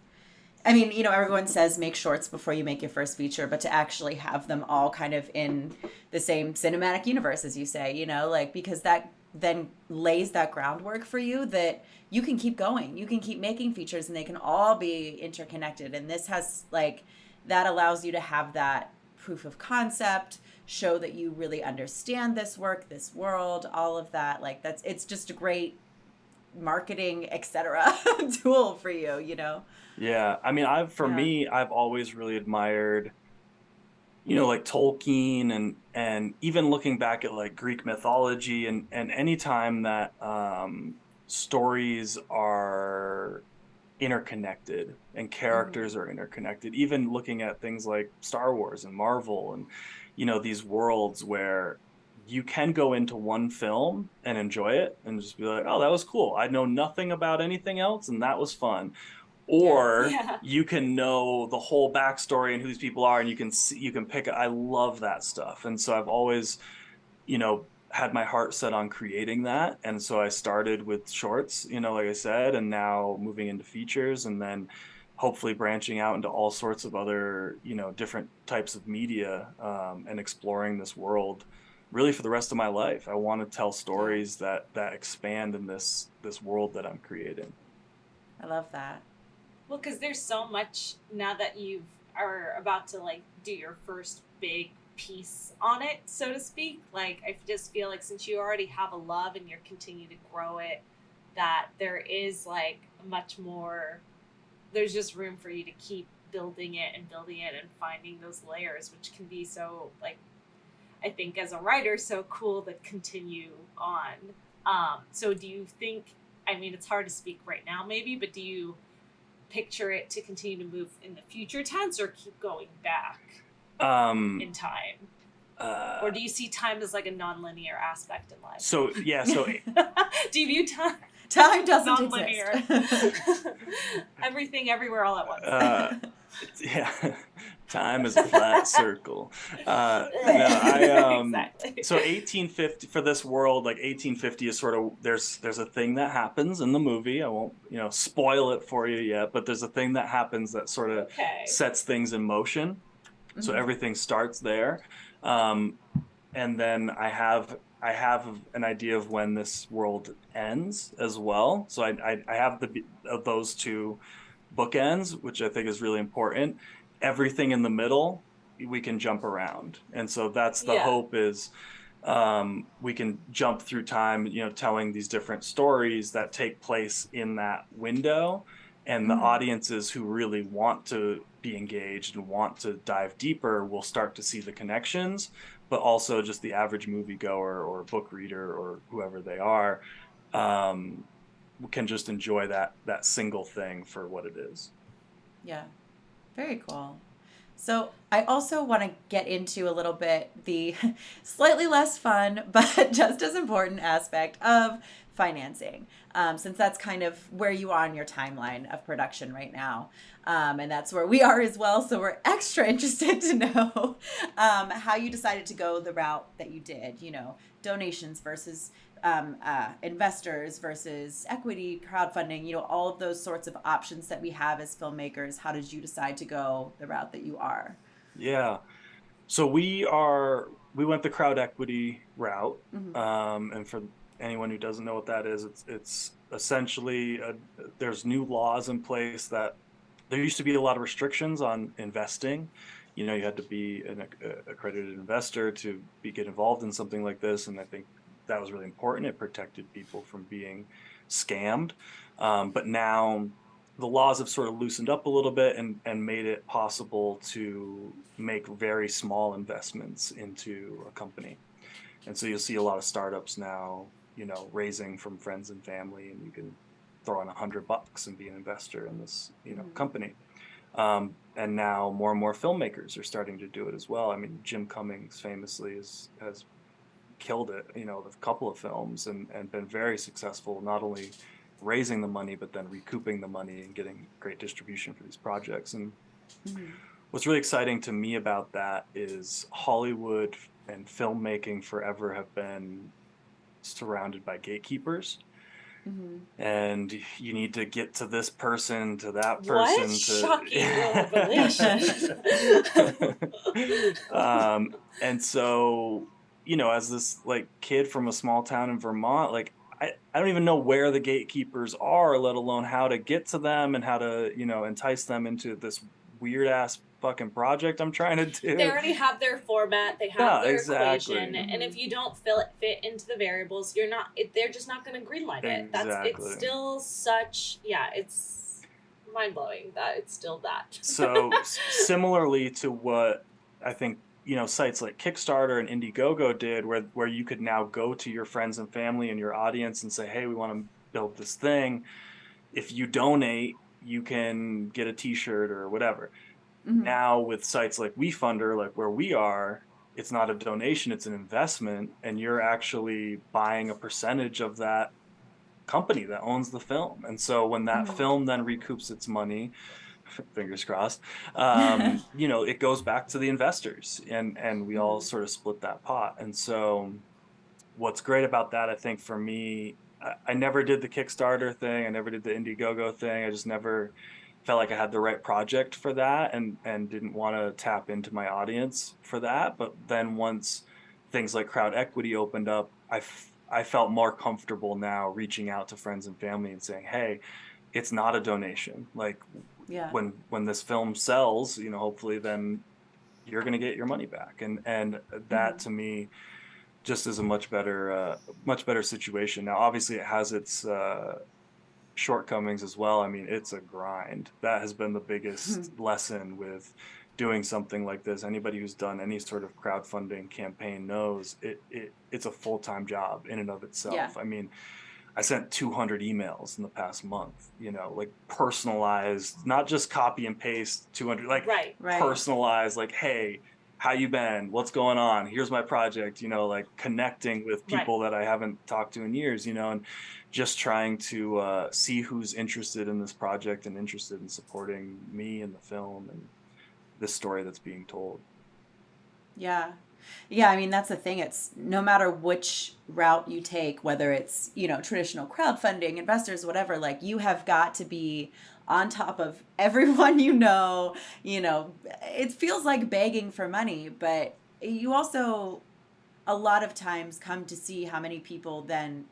I mean, you know, everyone says make shorts before you make your first feature, but to actually have them all kind of in the same cinematic universe, as you say, you know, like, because that then lays that groundwork for you that you can keep going. You can keep making features and they can all be interconnected. And this has like, that allows you to have that proof of concept, show that you really understand this work, this world, all of that. Like it's just a great marketing, etc. tool for you, Yeah, I mean, for Yeah. me, I've always really admired, like Tolkien, and even looking back at like Greek mythology, and any time that stories are interconnected and characters are interconnected, even looking at things like Star Wars and Marvel, and these worlds where you can go into one film and enjoy it and just be like, oh, that was cool, I know nothing about anything else and that was fun. Yeah. Or Yeah. you can know the whole backstory and who these people are, and you can pick. I love that stuff, and so I've always, had my heart set on creating that. And so I started with shorts, like I said, and now moving into features, and then hopefully branching out into all sorts of other, different types of media, and exploring this world really for the rest of my life. I want to tell stories that expand in this world that I'm creating. I love that. Well, because there's so much now that you are about to like do your first big piece on it, so to speak. Like, I just feel like since you already have a love and you're continuing to grow it, that there is like much more. There's just room for you to keep building it and finding those layers, which can be so like, I think as a writer, so cool to continue on. So do you think? I mean, it's hard to speak right now, maybe, but do you picture it to continue to move in the future tense or keep going back in time? Or do you see time as like a non-linear aspect in life? So do you view time? Time doesn't non-linear. exist. Everything, everywhere, all at once. Yeah, time is a flat circle. Exactly. So 1850 for this world, like 1850 is sort of there's a thing that happens in the movie. I won't spoil it for you yet, but there's a thing that happens that sort of sets things in motion. Mm-hmm. So everything starts there, and then I have an idea of when this world ends as well. So I have those two bookends, which I think is really important. Everything in the middle, we can jump around. And so that's the hope is we can jump through time, telling these different stories that take place in that window. And the audiences who really want to be engaged and want to dive deeper will start to see the connections, but also just the average moviegoer or book reader or whoever they are, can just enjoy that single thing for what it is. Yeah, very cool. So I also want to get into a little bit the slightly less fun, but just as important aspect of financing, since that's kind of where you are in your timeline of production right now. And that's where we are as well. So we're extra interested to know how you decided to go the route that you did, donations versus investors versus equity, crowdfunding, all of those sorts of options that we have as filmmakers. How did you decide to go the route that you are? Yeah. So we went the crowd equity route. And for anyone who doesn't know what that is, it's essentially there's new laws in place that there used to be a lot of restrictions on investing. You had to be an accredited investor to get involved in something like this. And I think that was really important. It protected people from being scammed. But now the laws have sort of loosened up a little bit and made it possible to make very small investments into a company. And so you'll see a lot of startups now, raising from friends and family, and you can throw in $100 and be an investor in this, company. And now more and more filmmakers are starting to do it as well. I mean, Jim Cummings famously has killed it, with a couple of films and been very successful, not only raising the money, but then recouping the money and getting great distribution for these projects. And what's really exciting to me about that is Hollywood and filmmaking forever have been surrounded by gatekeepers. And you need to get to this person, to that person. Shocking revelation. And so, as this kid from a small town in Vermont, I don't even know where the gatekeepers are, let alone how to get to them and how to, entice them into this weird ass fucking project I'm trying to do. They already have their format, they have their exactly. equation, and if you don't fit into the variables, they're just not going to greenlight it. It's still such, it's mind-blowing that it's still that. So similarly to what I think, sites like Kickstarter and Indiegogo did, where you could now go to your friends and family and your audience and say, hey, we want to build this thing. If you donate, you can get a t-shirt or whatever. Now with sites like WeFunder, like where we are, it's not a donation, it's an investment, and you're actually buying a percentage of that company that owns the film. And so when that film then recoups its money, fingers crossed, it goes back to the investors, and we all sort of split that pot. And so what's great about that, I think for me, I never did the Kickstarter thing, I never did the Indiegogo thing, I just never felt like I had the right project for that, and didn't want to tap into my audience for that. But then once things like Crowd Equity opened up, I felt more comfortable now reaching out to friends and family and saying, hey, it's not a donation. Like when this film sells, hopefully then you're going to get your money back. And that to me just is a much better situation. Now, obviously it has its shortcomings as well. I mean, it's a grind. That has been the biggest lesson with doing something like this. Anybody who's done any sort of crowdfunding campaign knows it's a full-time job in and of itself. I mean, I sent 200 emails in the past month, like personalized, not just copy and paste 200, like personalized, like, hey, how you been? What's going on? Here's my project, like connecting with people that I haven't talked to in years, and just trying to see who's interested in this project and interested in supporting me and the film and this story that's being told. Yeah. I mean, that's the thing. It's no matter which route you take, whether it's, traditional crowdfunding, investors, whatever, like you have got to be on top of everyone, it feels like begging for money, but you also a lot of times come to see how many people then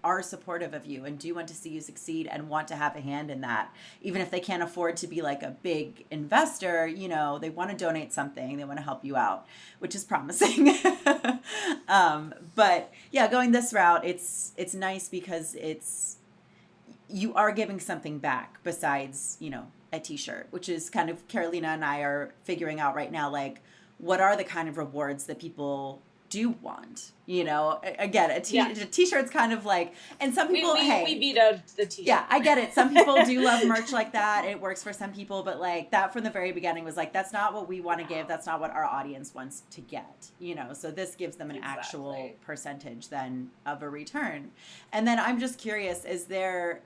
are supportive of you and do want to see you succeed and want to have a hand in that. Even if they can't afford to be like a big investor, they want to donate something, they want to help you out, which is promising. But yeah, going this route, it's nice because you are giving something back besides, a t-shirt, which is kind of Carolina and I are figuring out right now, like what are the kind of rewards that people do want, again, a t-shirt's kind of like, and some people, we vetoed the t-shirt. Yeah, I get it. Some people do love merch like that. It works for some people, but like that from the very beginning was like, that's not what we want to give. That's not what our audience wants to get, so this gives them an actual percentage then of a return. And then I'm just curious, is there,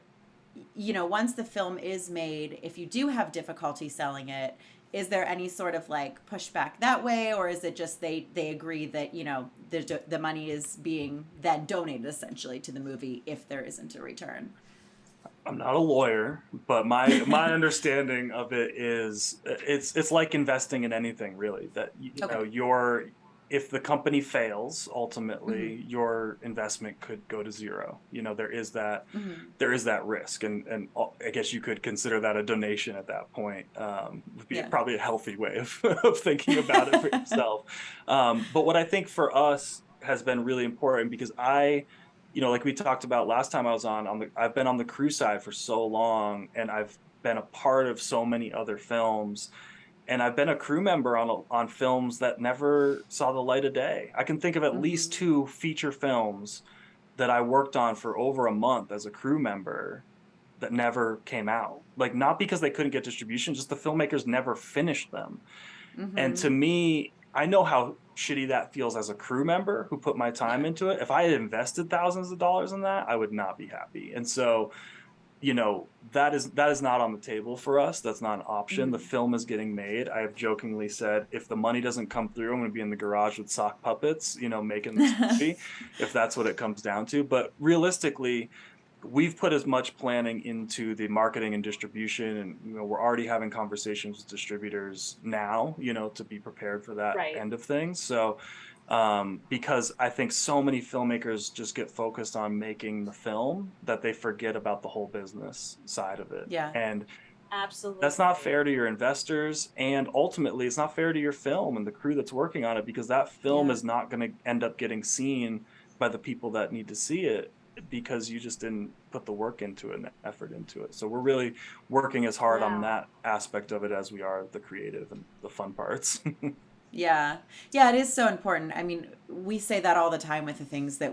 once the film is made, if you do have difficulty selling it, is there any sort of like pushback that way, or is it just they agree that the money is being then donated essentially to the movie if there isn't a return? I'm not a lawyer, but my understanding of it is it's like investing in anything really, that if the company fails, ultimately your investment could go to zero. There is that risk, and I guess you could consider that a donation at that point. Would be probably a healthy way of thinking about it for yourself. But what I think for us has been really important, because like we talked about last time I was I've been on the crew side for so long, and I've been a part of so many other films. And I've been a crew member on films that never saw the light of day. I can think of at least 2 feature films that I worked on for over a month as a crew member that never came out. Like, not because they couldn't get distribution, just the filmmakers never finished them. And to me, I know how shitty that feels as a crew member who put my time into it. If I had invested thousands of dollars in that, I would not be happy. And so, that is not on the table for us. That's not an option. The film is getting made. I have jokingly said, if the money doesn't come through, I'm going to be in the garage with sock puppets, making this movie, if that's what it comes down to. But realistically, we've put as much planning into the marketing and distribution, and we're already having conversations with distributors now, to be prepared for that end of things. So because I think so many filmmakers just get focused on making the film that they forget about the whole business side of it. Yeah. And Absolutely. That's not fair to your investors, and ultimately it's not fair to your film and the crew that's working on it, because that film is not going to end up getting seen by the people that need to see it because you just didn't put the work into it and effort into it. So we're really working as hard on that aspect of it as we are the creative and the fun parts. Yeah. Yeah, it is so important. I mean, we say that all the time with the things that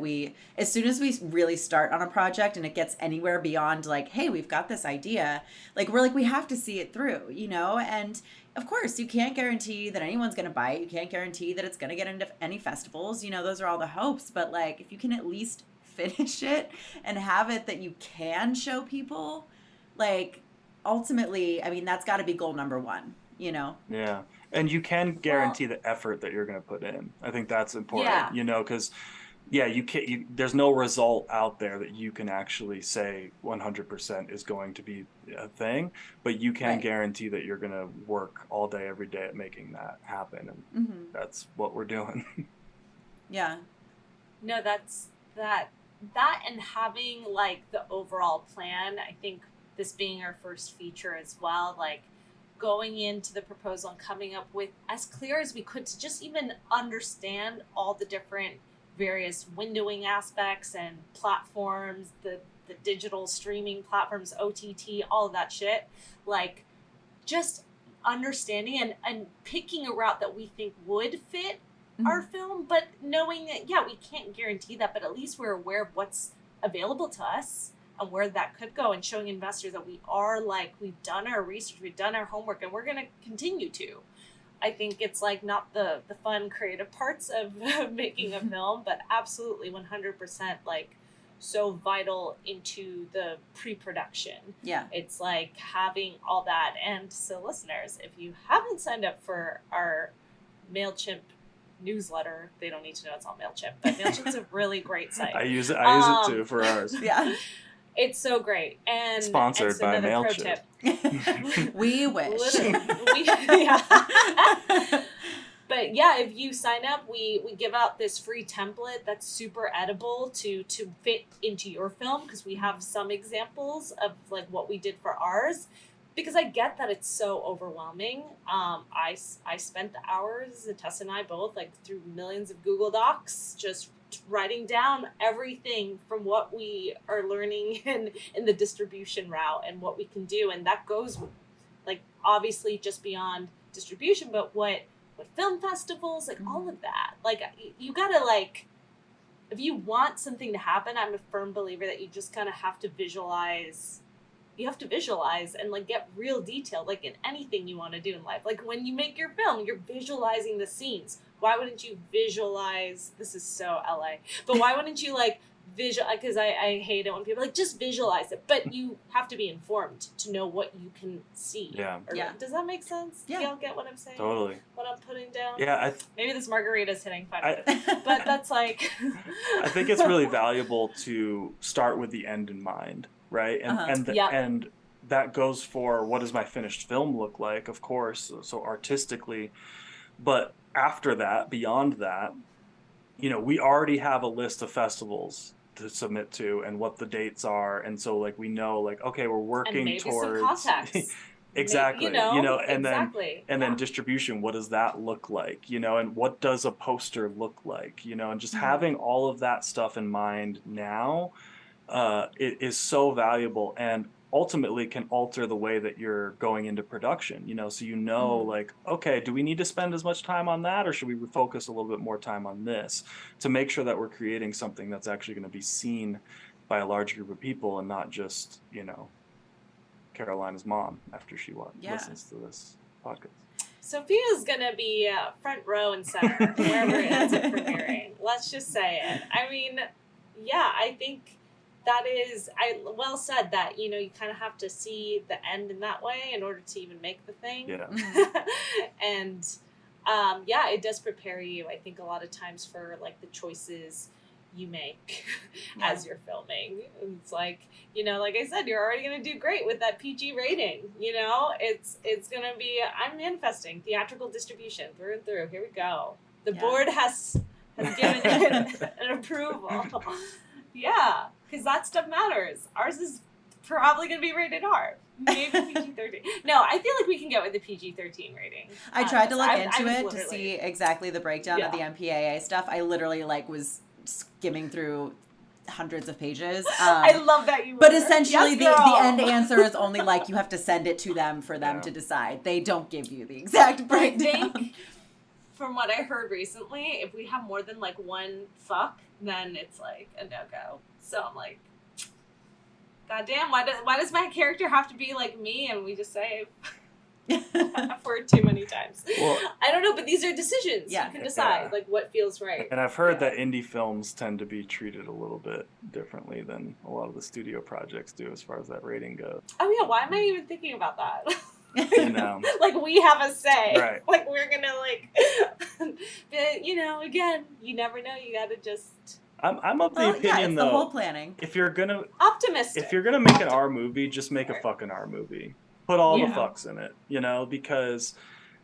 as soon as we really start on a project and it gets anywhere beyond like, hey, we've got this idea, like we're like, we have to see it through, you know? And of course, you can't guarantee that anyone's going to buy it. You can't guarantee that it's going to get into any festivals. You know, those are all the hopes. But like, if you can at least finish it and have it that you can show people, like ultimately, I mean, that's got to be goal number one, you know? Yeah. And you can guarantee the effort that you're going to put in. I think that's important, you know, because you can't, there's no result out there that you can actually say 100% is going to be a thing, but you can guarantee that you're going to work all day, every day at making that happen. And that's what we're doing. Yeah. No, that's that and having like the overall plan. I think this being our first feature as well, like going into the proposal and coming up with as clear as we could to just even understand all the different various windowing aspects and platforms, the digital streaming platforms, OTT, all of that shit. Like just understanding and picking a route that we think would fit our film, but knowing that, we can't guarantee that, but at least we're aware of what's available to us and where that could go, and showing investors that we are like, we've done our research, we've done our homework, and we're going to continue to. I think it's like not the fun creative parts of making a film, but absolutely 100% like so vital into the pre-production. Yeah. It's like having all that. And so listeners, if you haven't signed up for our MailChimp newsletter, they don't need to know it's on MailChimp, but MailChimp's a really great site. I use it too for ours. Yeah. It's so great. And sponsored and by another pro MailChimp. tip. We wish. But yeah, if you sign up, we give out this free template that's super edible to fit into your film, because we have some examples of like what we did for ours. Because I get that it's so overwhelming. I spent the hours, Tessa and I both, like through millions of Google Docs, just writing down everything from what we are learning in the distribution route and what we can do. And that goes like obviously just beyond distribution, but what film festivals, like all of that. Like you gotta like, if you want something to happen, I'm a firm believer that you just kind of have to visualize. You have to visualize and like get real detail, like in anything you want to do in life. Like when you make your film, you're visualizing the scenes. Why wouldn't you visualize? This is so LA, but why wouldn't you like visualize? Because I hate it when people like just visualize it, but you have to be informed to know what you can see. Yeah. Does that make sense? Yeah. Y'all get what I'm saying? Totally. What I'm putting down? Yeah. Maybe this margarita's hitting 5 minutes, but that's like. I think it's really valuable to start with the end in mind. Right. And that goes for what does my finished film look like, of course, so artistically. But after that, beyond that, you know, we already have a list of festivals to submit to and what the dates are. And so like we know like, OK, we're working and maybe towards some contacts. Exactly. And then distribution, what does that look like? You know, and what does a poster look like? You know, and just having all of that stuff in mind now. It is so valuable and ultimately can alter the way that you're going into production, you know, so you know, like, okay, do we need to spend as much time on that, or should we focus a little bit more time on this to make sure that we're creating something that's actually going to be seen by a large group of people and not just, you know, Carolina's mom after she listens to this podcast. Sophia's gonna be front row and center wherever it ends up premiering. Let's just say it. I mean, yeah, I think that is, well said that, you know, you kind of have to see the end in that way in order to even make the thing. Yeah. And, it does prepare you, I think, a lot of times for, like, the choices you make as you're filming. It's like, you know, like I said, you're already going to do great with that PG rating, you know? It's going to be, I'm manifesting theatrical distribution through and through. Here we go. The board has given it an approval. Yeah, because that stuff matters. Ours is probably going to be rated R. Maybe PG-13. No, I feel like we can get with the PG-13 rating. I tried to look into I it was to see exactly the breakdown of the MPAA stuff. I literally was skimming through hundreds of pages. I love that you were. But essentially yes, the end answer is only you have to send it to them for them to decide. They don't give you the exact breakdown. I think, from what I heard recently, if we have more than one fuck, then it's a no-go. So I'm like, goddamn, why does my character have to be like me and we just say F word too many times? Well, I don't know, but these are decisions. Yeah. You can decide what feels right. And I've heard that indie films tend to be treated a little bit differently than a lot of the studio projects do as far as that rating goes. Oh yeah, why am I even thinking about that? You know. We have a say. Right. We're gonna but, again, you never know. You gotta just I'm of the opinion it's though. the whole planning. If you're gonna optimistic. If you're gonna make an R movie, just make a fucking R movie. Put all the Yeah. fucks in it, because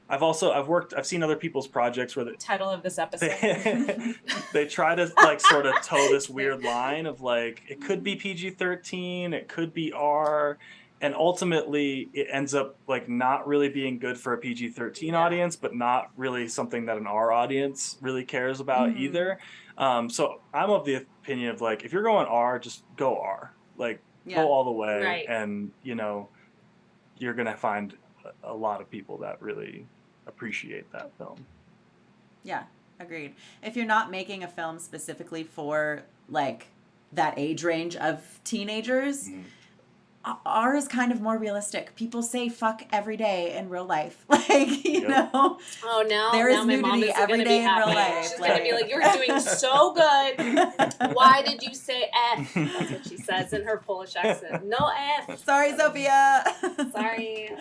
I've seen other people's projects where the title of this episode. they try to sort of toe this weird line of it could be PG-13, it could be R, and ultimately it ends up not really being good for a PG-13 audience, but not really something that an R audience really cares about either. So I'm of the opinion of if you're going R, just go R, go all the way, Right. and you're gonna find a lot of people that really appreciate that film. Yeah, agreed. If you're not making a film specifically for that age range of teenagers, R is kind of more realistic. People say fuck every day in real life. you know. Oh, now there is now my mom nudity isn't every gonna day be in real happy. life. She's gonna be like, "You're doing so good. Why did you say F?" That's what she says in her Polish accent. No F. Sorry, Sophia. Sorry.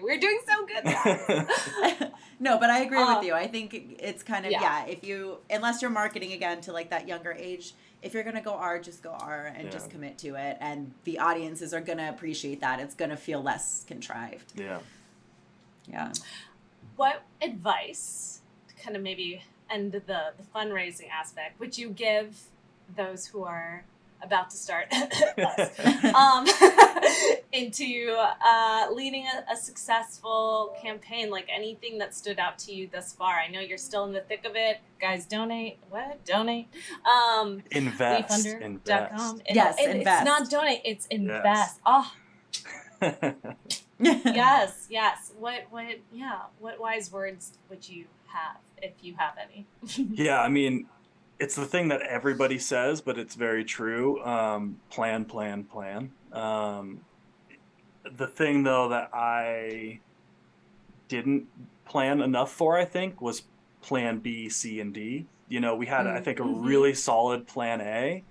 We're doing so good, guys. No, but I agree with you. I think it's kind of, Yeah. if you, unless you're marketing again to that younger age, if you're going to go R, just go R and just commit to it. And the audiences are going to appreciate that. It's going to feel less contrived. Yeah. Yeah. What advice, to kind of maybe end the fundraising aspect, would you give those who are about to start into leading a successful campaign? Anything that stood out to you thus far? I know you're still in the thick of it. Guys, donate. What? Donate. Invest. WeFunder.com. Yes, invest. It's not donate. It's invest. Oh. Yes. What wise words would you have, if you have any? Yeah, I mean, it's the thing that everybody says, but it's very true. Plan. The thing, though, that I didn't plan enough for, I think, was plan B, C, and D. We had, I think, a really solid plan A,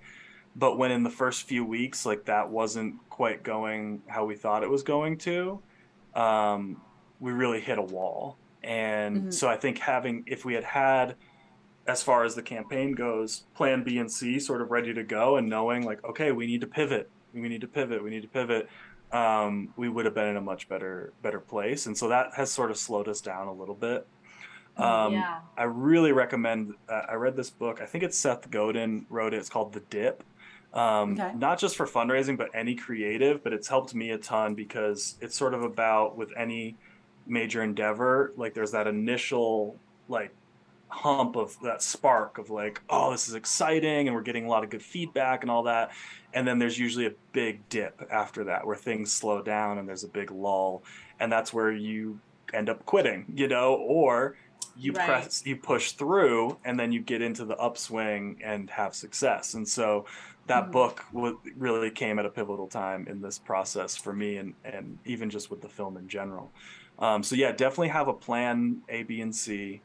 but when in the first few weeks, that wasn't quite going how we thought it was going to, we really hit a wall. And so I think if we had, as far as the campaign goes, plan B and C sort of ready to go and knowing okay, we need to pivot, we would have been in a much better place. And so that has sort of slowed us down a little bit. I really recommend, I read this book, I think it's Seth Godin wrote it, it's called The Dip. Not just for fundraising, but any creative, but it's helped me a ton because it's sort of about, with any major endeavor, there's that initial hump of that spark of oh, this is exciting and we're getting a lot of good feedback and all that, and then there's usually a big dip after that where things slow down and there's a big lull, and that's where you end up quitting, or you push through and then you get into the upswing and have success. And so that book really came at a pivotal time in this process for me, and even just with the film in general. So yeah, definitely have a plan A, B, and C.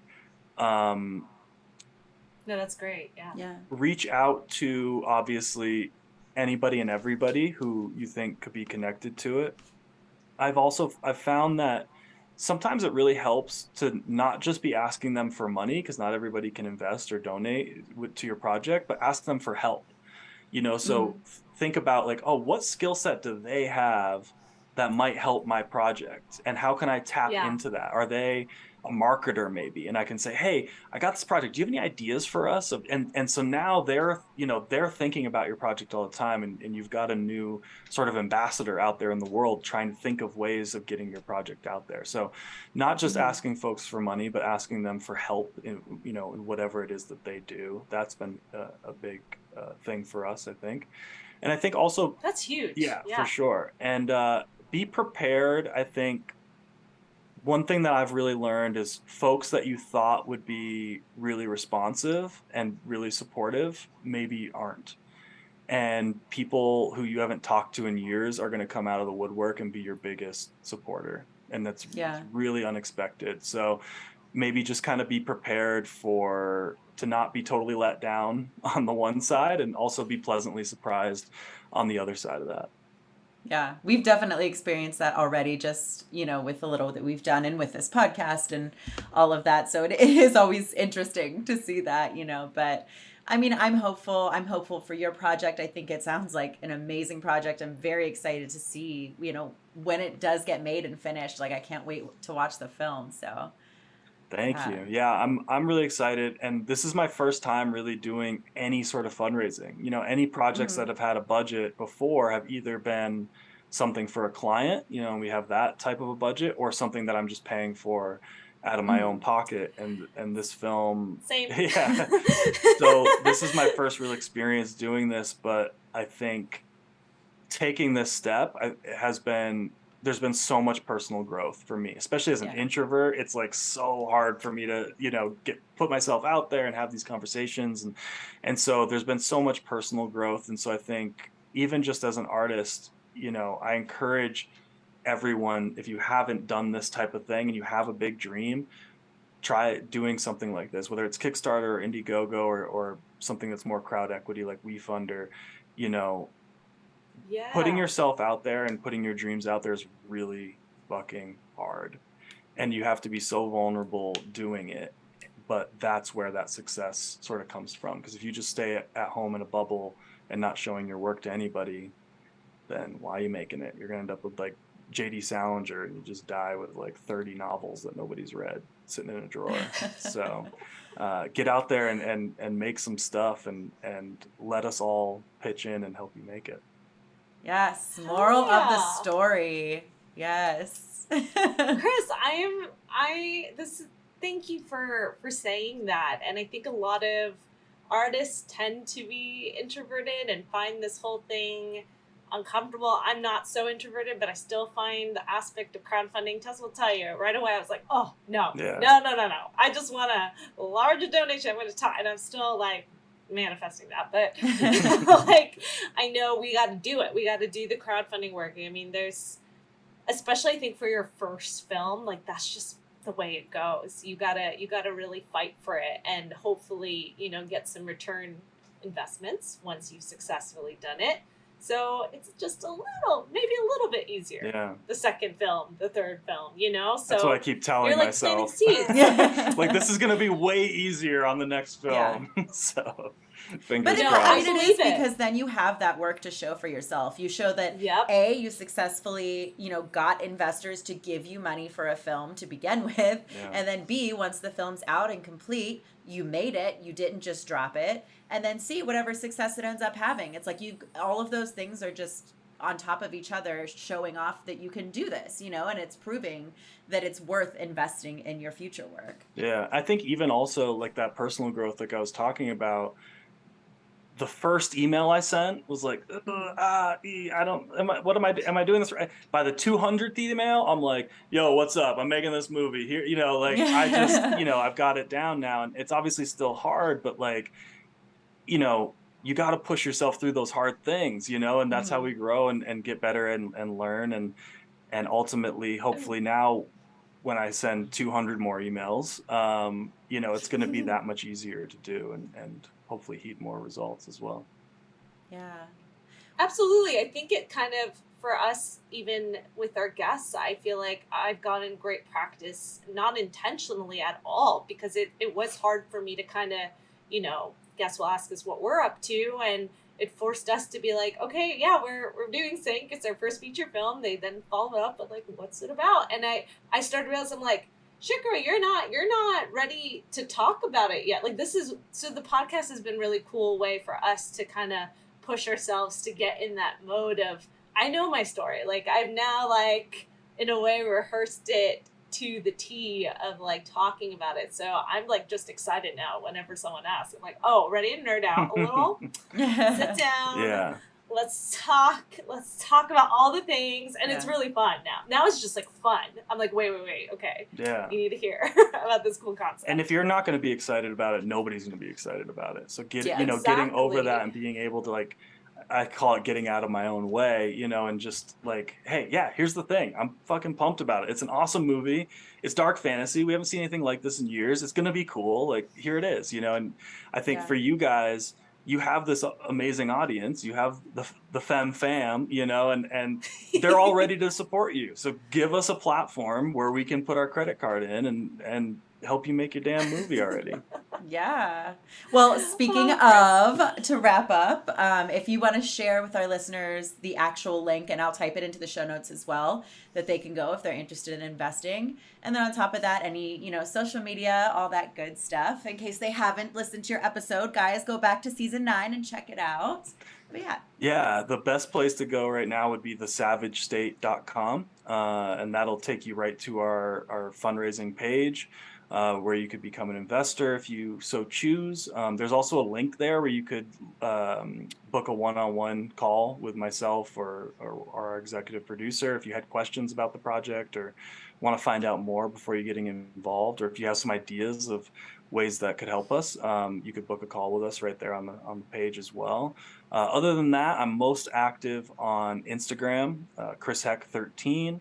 No, that's great. Yeah. Reach out to, obviously, anybody and everybody who you think could be connected to it. I've found that sometimes it really helps to not just be asking them for money, because not everybody can invest or donate to your project, but ask them for help. So think about what skill set do they have that might help my project, and how can I tap into that? Are they a marketer maybe, and I can say, hey, I got this project, do you have any ideas for us? And so now they're, they're thinking about your project all the time, and you've got a new sort of ambassador out there in the world trying to think of ways of getting your project out there. So not just asking folks for money, but asking them for help in, in whatever it is that they do. That's been a big thing for us, I think. And I think also that's huge. Yeah, for sure. And be prepared. I think one thing that I've really learned is folks that you thought would be really responsive and really supportive maybe aren't. And people who you haven't talked to in years are going to come out of the woodwork and be your biggest supporter. And that's really unexpected. So maybe just kind of be prepared to not be totally let down on the one side, and also be pleasantly surprised on the other side of that. Yeah, we've definitely experienced that already, just, with the little that we've done and with this podcast and all of that. So it is always interesting to see that, but I mean, I'm hopeful. I'm hopeful for your project. I think it sounds like an amazing project. I'm very excited to see, when it does get made and finished. Like, I can't wait to watch the film. So thank you. Yeah, I'm really excited. And this is my first time really doing any sort of fundraising. Any projects that have had a budget before have either been something for a client, we have that type of a budget, or something that I'm just paying for out of my own pocket. And this film, same. Yeah. So this is my first real experience doing this, but I think taking this step there's been so much personal growth for me, especially as an introvert. It's like so hard for me to, put myself out there and have these conversations. And so there's been so much personal growth. And so I think even just as an artist, I encourage everyone, if you haven't done this type of thing and you have a big dream, try doing something like this, whether it's Kickstarter or Indiegogo or something that's more crowd equity like WeFunder. Putting yourself out there and putting your dreams out there is really fucking hard. And you have to be so vulnerable doing it. But that's where that success sort of comes from. Because if you just stay at home in a bubble and not showing your work to anybody, then why are you making it? You're going to end up with like J.D. Salinger, and you just die with like 30 novels that nobody's read sitting in a drawer. So get out there and make some stuff, and let us all pitch in and help you make it. Yes, moral of the story. Yes. Chris, thank you for saying that. And I think a lot of artists tend to be introverted and find this whole thing uncomfortable. I'm not so introverted, but I still find the aspect of crowdfunding. Tessa will tell you right away. I was like, oh no. I just want a larger donation. I'm going to talk, and I'm still like manifesting that, but like, I know we got to do it. We got to do the crowdfunding work. I mean, especially I think for your first film, like that's just the way it goes. You gotta really fight for it, and hopefully, get some return investments once you've successfully done it. So it's just maybe a little bit easier. Yeah. The second film, the third film, So that's what I keep telling myself. Like, this is going to be way easier on the next film. Yeah. So fingers crossed. I It is because then you have that work to show for yourself. You show that A, you successfully, got investors to give you money for a film to begin with, and then B, once the film's out and complete, you made it. You didn't just drop it. And then C, whatever success it ends up having. It's like all of those things are just on top of each other, showing off that you can do this, and it's proving that it's worth investing in your future work. Yeah, I think even also like that personal growth like I was talking about, the first email I sent was like, am I doing this right? By the 200th email, I'm like, yo, what's up? I'm making this movie here. I just, I've got it down now, and it's obviously still hard, but like, you got to push yourself through those hard things, and that's how we grow and get better and learn. And ultimately, hopefully now when I send 200 more emails, it's going to be that much easier to do and hopefully heed more results as well. Yeah. Absolutely. I think it kind of, for us, even with our guests, I feel like I've gotten great practice, not intentionally at all, because it was hard for me to kind of, guests will ask us what we're up to, and it forced us to be like, okay, yeah, we're doing Sync. It's our first feature film. They then follow up with like, what's it about? And I started realizing, like, Shikara, you're not ready to talk about it yet. Like so the podcast has been really cool way for us to kind of push ourselves to get in that mode of, I know my story. Like I've now like in a way rehearsed it to the T of like talking about it. So I'm like just excited now whenever someone asks. I'm like, oh, ready to nerd out a little? Sit down. Yeah. Let's talk about all the things. And it's really fun now. Now it's just like fun. I'm like, wait. Okay. Yeah. You need to hear about this cool concept. And if you're not going to be excited about it, nobody's going to be excited about it. So getting over that and being able to like, I call it getting out of my own way, and just like, hey, yeah, here's the thing. I'm fucking pumped about it. It's an awesome movie. It's dark fantasy. We haven't seen anything like this in years. It's going to be cool. Like, here it is, and I think for you guys, you have this amazing audience. You have the Femme, and they're all ready to support you. So give us a platform where we can put our credit card in and help you make your damn movie already. Yeah. Well, speaking of, to wrap up, if you want to share with our listeners the actual link, and I'll type it into the show notes as well, that they can go if they're interested in investing. And then on top of that, any, social media, all that good stuff. In case they haven't listened to your episode, guys, go back to season 9 and check it out. But yeah. Yeah, the best place to go right now would be thesavagestate.com. And that'll take you right to our fundraising page. Where you could become an investor if you so choose. There's also a link there where you could book a one-on-one call with myself or our executive producer if you had questions about the project or want to find out more before you're getting involved, or if you have some ideas of ways that could help us, you could book a call with us right there on the page as well. Other than that, I'm most active on Instagram, ChrisHeck13.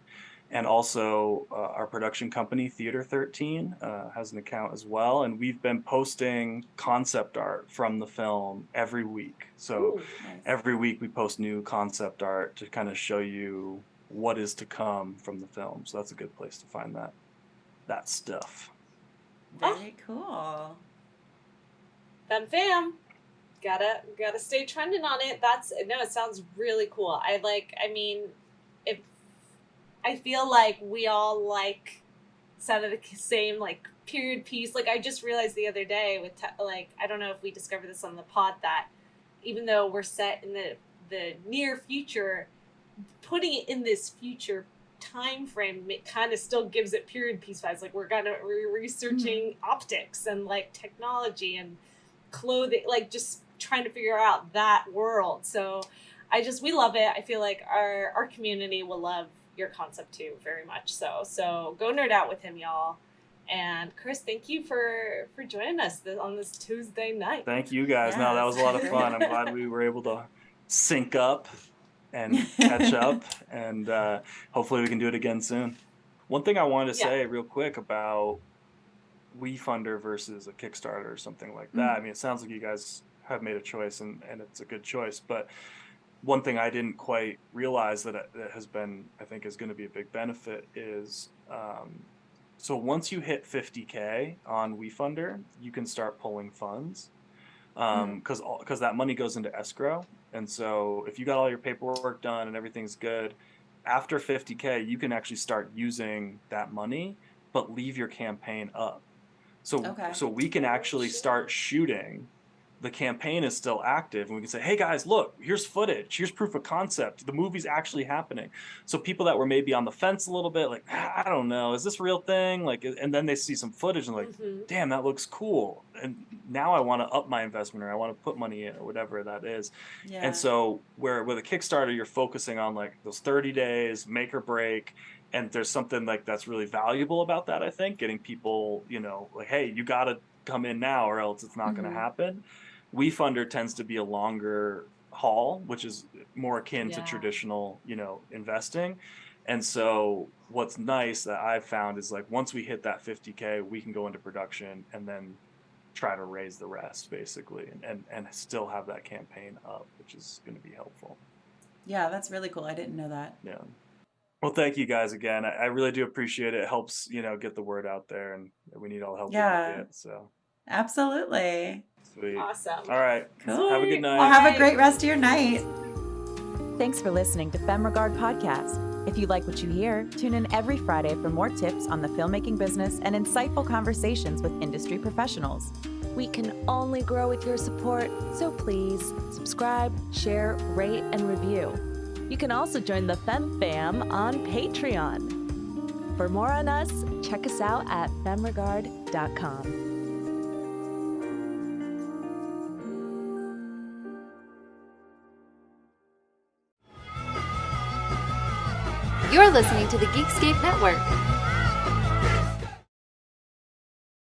And also our production company, Theater 13, has an account as well. And we've been posting concept art from the film every week. So every week we post new concept art to kind of show you what is to come from the film. So that's a good place to find that stuff. Very cool. Femme. Gotta stay trending on it. It sounds really cool. I feel like we all like some of the same like period piece. Like I just realized the other day with I don't know if we discovered this on the pod, that even though we're set in the near future, putting it in this future time frame, it kind of still gives it period piece vibes. Like we're researching optics and like technology and clothing, like just trying to figure out that world. So we love it. I feel like our community will love your concept too very much. So go nerd out with him, y'all. And Chris, thank you for joining us on this Tuesday night. Thank you guys. Yes. No, that was a lot of fun. I'm glad we were able to sync up and catch up, and hopefully we can do it again soon. One thing I wanted to say real quick about WeFunder versus a Kickstarter or something like that. I mean, it sounds like you guys have made a choice, and it's a good choice, but one thing I didn't quite realize that has been, I think, is going to be a big benefit is, so once you hit 50K on WeFunder, you can start pulling funds, because that money goes into escrow. And so if you got all your paperwork done and everything's good, after 50K, you can actually start using that money, but leave your campaign up. So we can actually start shooting. The campaign is still active, and we can say, hey guys, look, here's footage, here's proof of concept, the movie's actually happening. So people that were maybe on the fence a little bit, like, I don't know, is this a real thing? Like, and then they see some footage and like, damn, that looks cool. And now I want to up my investment, or I want to put money in, or whatever that is. Yeah. And so where with a Kickstarter, you're focusing on like those 30 days, make or break. And there's something like that's really valuable about that, I think, getting people, like, hey, you got to come in now or else it's not going to happen. WeFunder tends to be a longer haul, which is more akin to traditional, investing. And so what's nice that I've found is like once we hit that 50K, we can go into production and then try to raise the rest basically and still have that campaign up, which is going to be helpful. Yeah, that's really cool. I didn't know that. Yeah. Well, thank you guys again. I really do appreciate it. It helps, get the word out there, and we need all the help we can get. So absolutely. Sweet. Awesome. All right. Cool. Have a good night. Well, have a great rest of your night. Thanks for listening to Femme Regard Podcast. If you like what you hear, tune in every Friday for more tips on the filmmaking business and insightful conversations with industry professionals. We can only grow with your support, so please subscribe, share, rate, and review. You can also join the Femme on Patreon. For more on us, check us out at femregard.com. You're listening to the Geekscape Network.